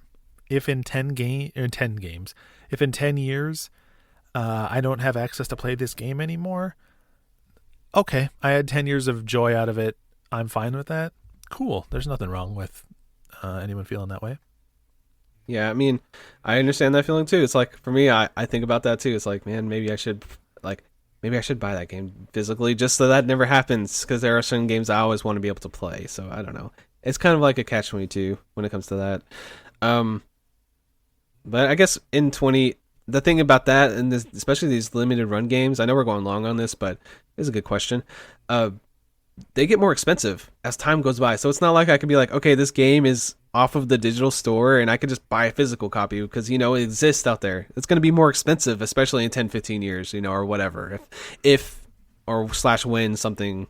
If in 10 games, if in 10 years, I don't have access to play this game anymore, okay, I had 10 years of joy out of it. I'm fine with that. Cool. There's nothing wrong with anyone feeling that way. Yeah, I mean, I understand that feeling too. It's like for me, I think about that too. It's like, man, maybe I should buy that game physically just so that never happens, because there are certain games I always want to be able to play. So I don't know. It's kind of like a catch-22 when it comes to that. But I guess the thing about that, and especially these limited run games, I know we're going long on this, but it's a good question. They get more expensive as time goes by. So it's not like I can be like, okay, this game is off of the digital store and I could just buy a physical copy because, it exists out there. It's going to be more expensive, especially in 10, 15 years, or whatever. If or slash when something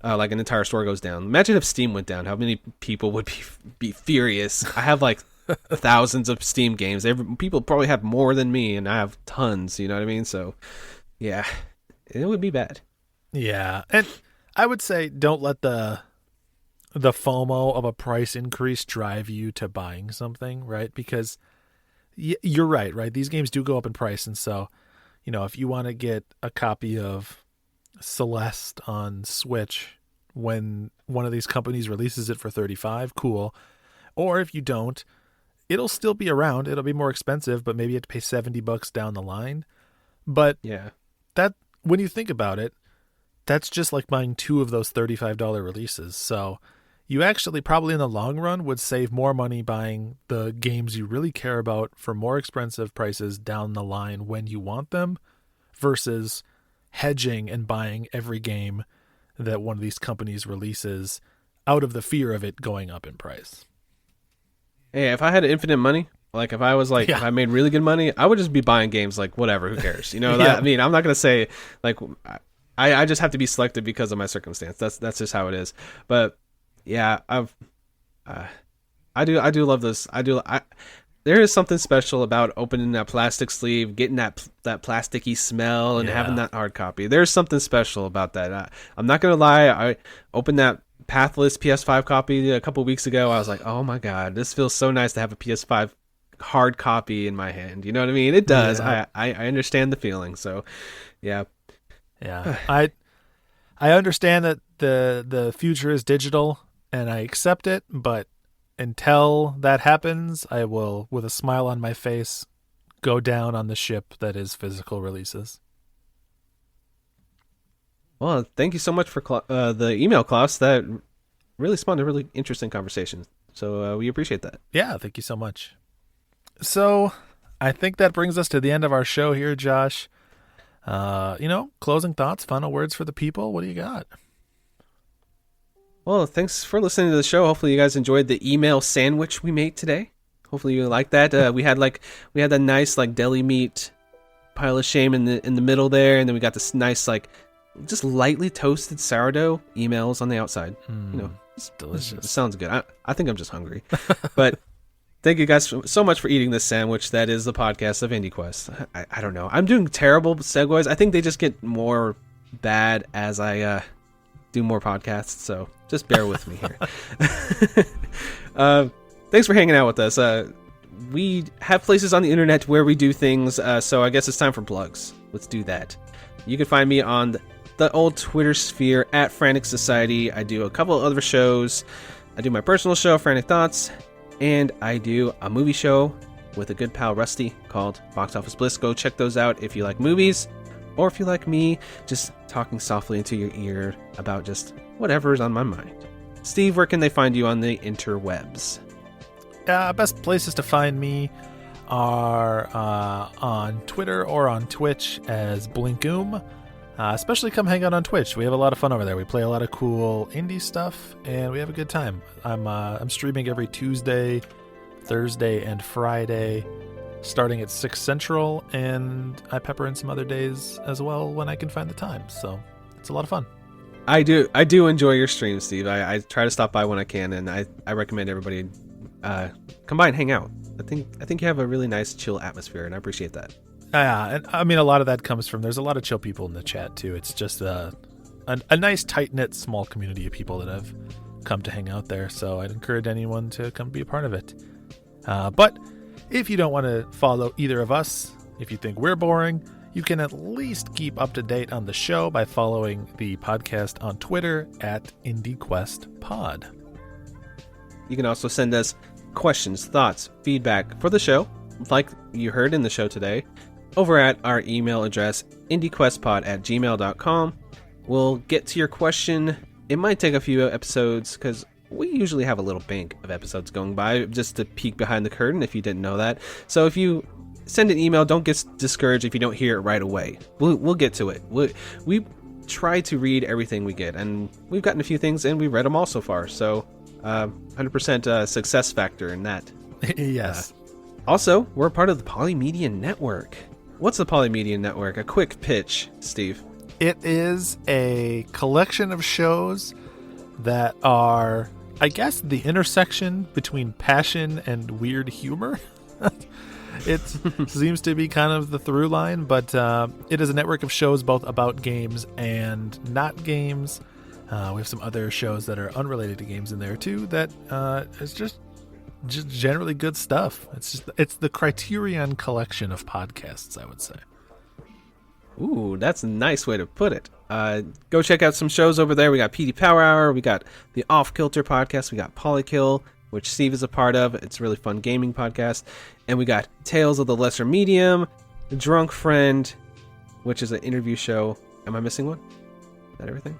like an entire store goes down. Imagine if Steam went down, how many people would be furious. I have like thousands of Steam games. People probably have more than me, and I have tons, you know what I mean? So, yeah, it would be bad. Yeah, and I would say don't let the FOMO of a price increase drive you to buying something, right? Because you're right? These games do go up in price, and so, if you want to get a copy of Celeste on Switch when one of these companies releases it for $35, cool. Or if you don't, it'll still be around. It'll be more expensive, but maybe you have to pay $70 down the line. But yeah, that, when you think about it, that's just like buying 2 of those $35 releases. So you actually probably in the long run would save more money buying the games you really care about for more expensive prices down the line when you want them, versus hedging and buying every game that one of these companies releases out of the fear of it going up in price. Hey, if I had infinite money, like if I was like, if I made really good money, I would just be buying games like whatever, who cares? I mean, I'm not going to say like, I just have to be selective because of my circumstance. That's just how it is. But yeah, I do love this. There is something special about opening that plastic sleeve, getting that plasticky smell, and having that hard copy. There's something special about that. I'm not gonna lie. I opened that Pathless PS5 copy a couple weeks ago. I was like, oh my god, this feels so nice to have a PS5 hard copy in my hand. You know what I mean? It does. Yeah. I understand the feeling. So, yeah. I understand that the future is digital, and I accept it, but until that happens, I will, with a smile on my face, go down on the ship that is physical releases. Well, thank you so much for the email, Klaus. That really spawned a really interesting conversation. So we appreciate that. Yeah, thank you so much. So I think that brings us to the end of our show here, Josh. Closing thoughts, final words for the people. What do you got? Well, thanks for listening to the show. Hopefully you guys enjoyed the email sandwich we made today. Hopefully you like that. We had a nice like deli meat pile of shame in the middle there, and then we got this nice like just lightly toasted sourdough emails on the outside. It's delicious. It sounds good. I think I'm just hungry. But thank you guys so much for eating this sandwich. That is the podcast of IndieQuest. I don't know. I'm doing terrible segues. I think they just get more bad as I do more podcasts, so just bear with me here. Thanks for hanging out with us. We have places on the internet where we do things, so I guess it's time for plugs. Let's do that. You can find me on the old Twitter sphere at Frantic Society. I do a couple of other shows. I do my personal show, Frantic Thoughts, and I do a movie show with a good pal, Rusty, called Box Office Bliss. Go check those out if you like movies, or if you like me, just talking softly into your ear about just whatever is on my mind. Steve, where can they find you on the interwebs? Best places to find me are on Twitter or on Twitch as Blinkoom. Especially come hang out on Twitch. We have a lot of fun over there. We play a lot of cool indie stuff, and we have a good time. I'm streaming every Tuesday, Thursday, and Friday, starting at 6 Central, and I pepper in some other days as well when I can find the time. So it's a lot of fun. I do enjoy your stream, Steve. I try to stop by when I can, and I recommend everybody come by and hang out. I think you have a really nice, chill atmosphere, and I appreciate that. Yeah, and I mean, a lot of that comes from, there's a lot of chill people in the chat too. It's just a nice, tight-knit, small community of people that have come to hang out there. So I'd encourage anyone to come be a part of it. But if you don't want to follow either of us, if you think we're boring, you can at least keep up to date on the show by following the podcast on Twitter at IndieQuestPod. You can also send us questions, thoughts, feedback for the show, like you heard in the show today, over at our email address, indiequestpod@gmail.com. We'll get to your question. It might take a few episodes because we usually have a little bank of episodes going by, just to peek behind the curtain if you didn't know that. So if you send an email, don't get discouraged if you don't hear it right away. We'll get to it. We try to read everything we get, and we've gotten a few things and we've read them all so far. So 100% success factor in that. Yes. Also, we're part of the Polymedia Network. What's the Polymedia Network? A quick pitch, Steve. It is a collection of shows that are, I guess, the intersection between passion and weird humor. It seems to be kind of the through line, but it is a network of shows both about games and not games. We have some other shows that are unrelated to games in there too. That is just generally good stuff. It's the Criterion collection of podcasts, I would say. Ooh, that's a nice way to put it. Go check out some shows over there. We got PD Power Hour, we got the Off Kilter podcast, we got Polykill, which Steve is a part of. It's a really fun gaming podcast. And we got Tales of the Lesser Medium, The Drunk Friend, which is an interview show. Am I missing one? Is that everything?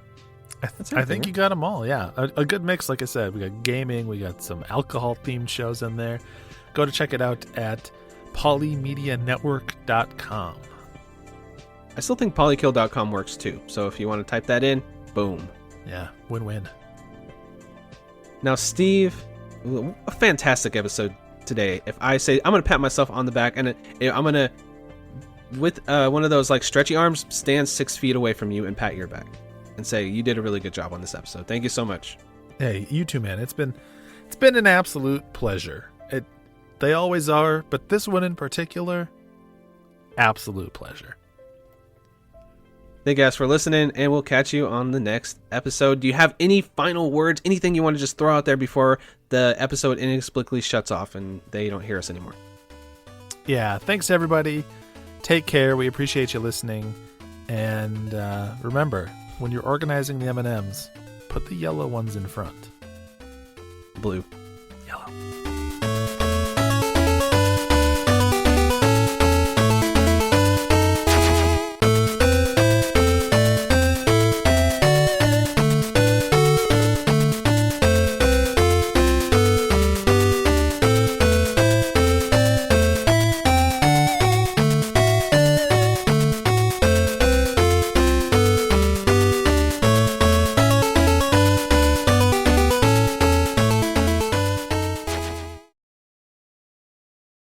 I think you got them all, yeah. A good mix, like I said. We got gaming, we got some alcohol-themed shows in there. Go to check it out at polymedianetwork.com. I still think polykill.com works too. So if you want to type that in, boom. Yeah, win-win. Now, Steve, a fantastic episode today. If I say, I'm going to pat myself on the back, and I'm going to, with one of those like stretchy arms, stand 6 feet away from you and pat your back and say, you did a really good job on this episode. Thank you so much. Hey, you too, man. It's been an absolute pleasure. They always are, but this one in particular, absolute pleasure. Thank you guys for listening, and we'll catch you on the next episode. Do you have any final words, anything you want to just throw out there before the episode inexplicably shuts off and they don't hear us anymore? Yeah, thanks everybody. Take care. We appreciate you listening. And remember, when you're organizing the M&Ms, put the yellow ones in front. Blue. Yellow.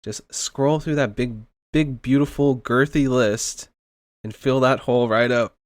Just scroll through that big, beautiful, girthy list and fill that hole right up.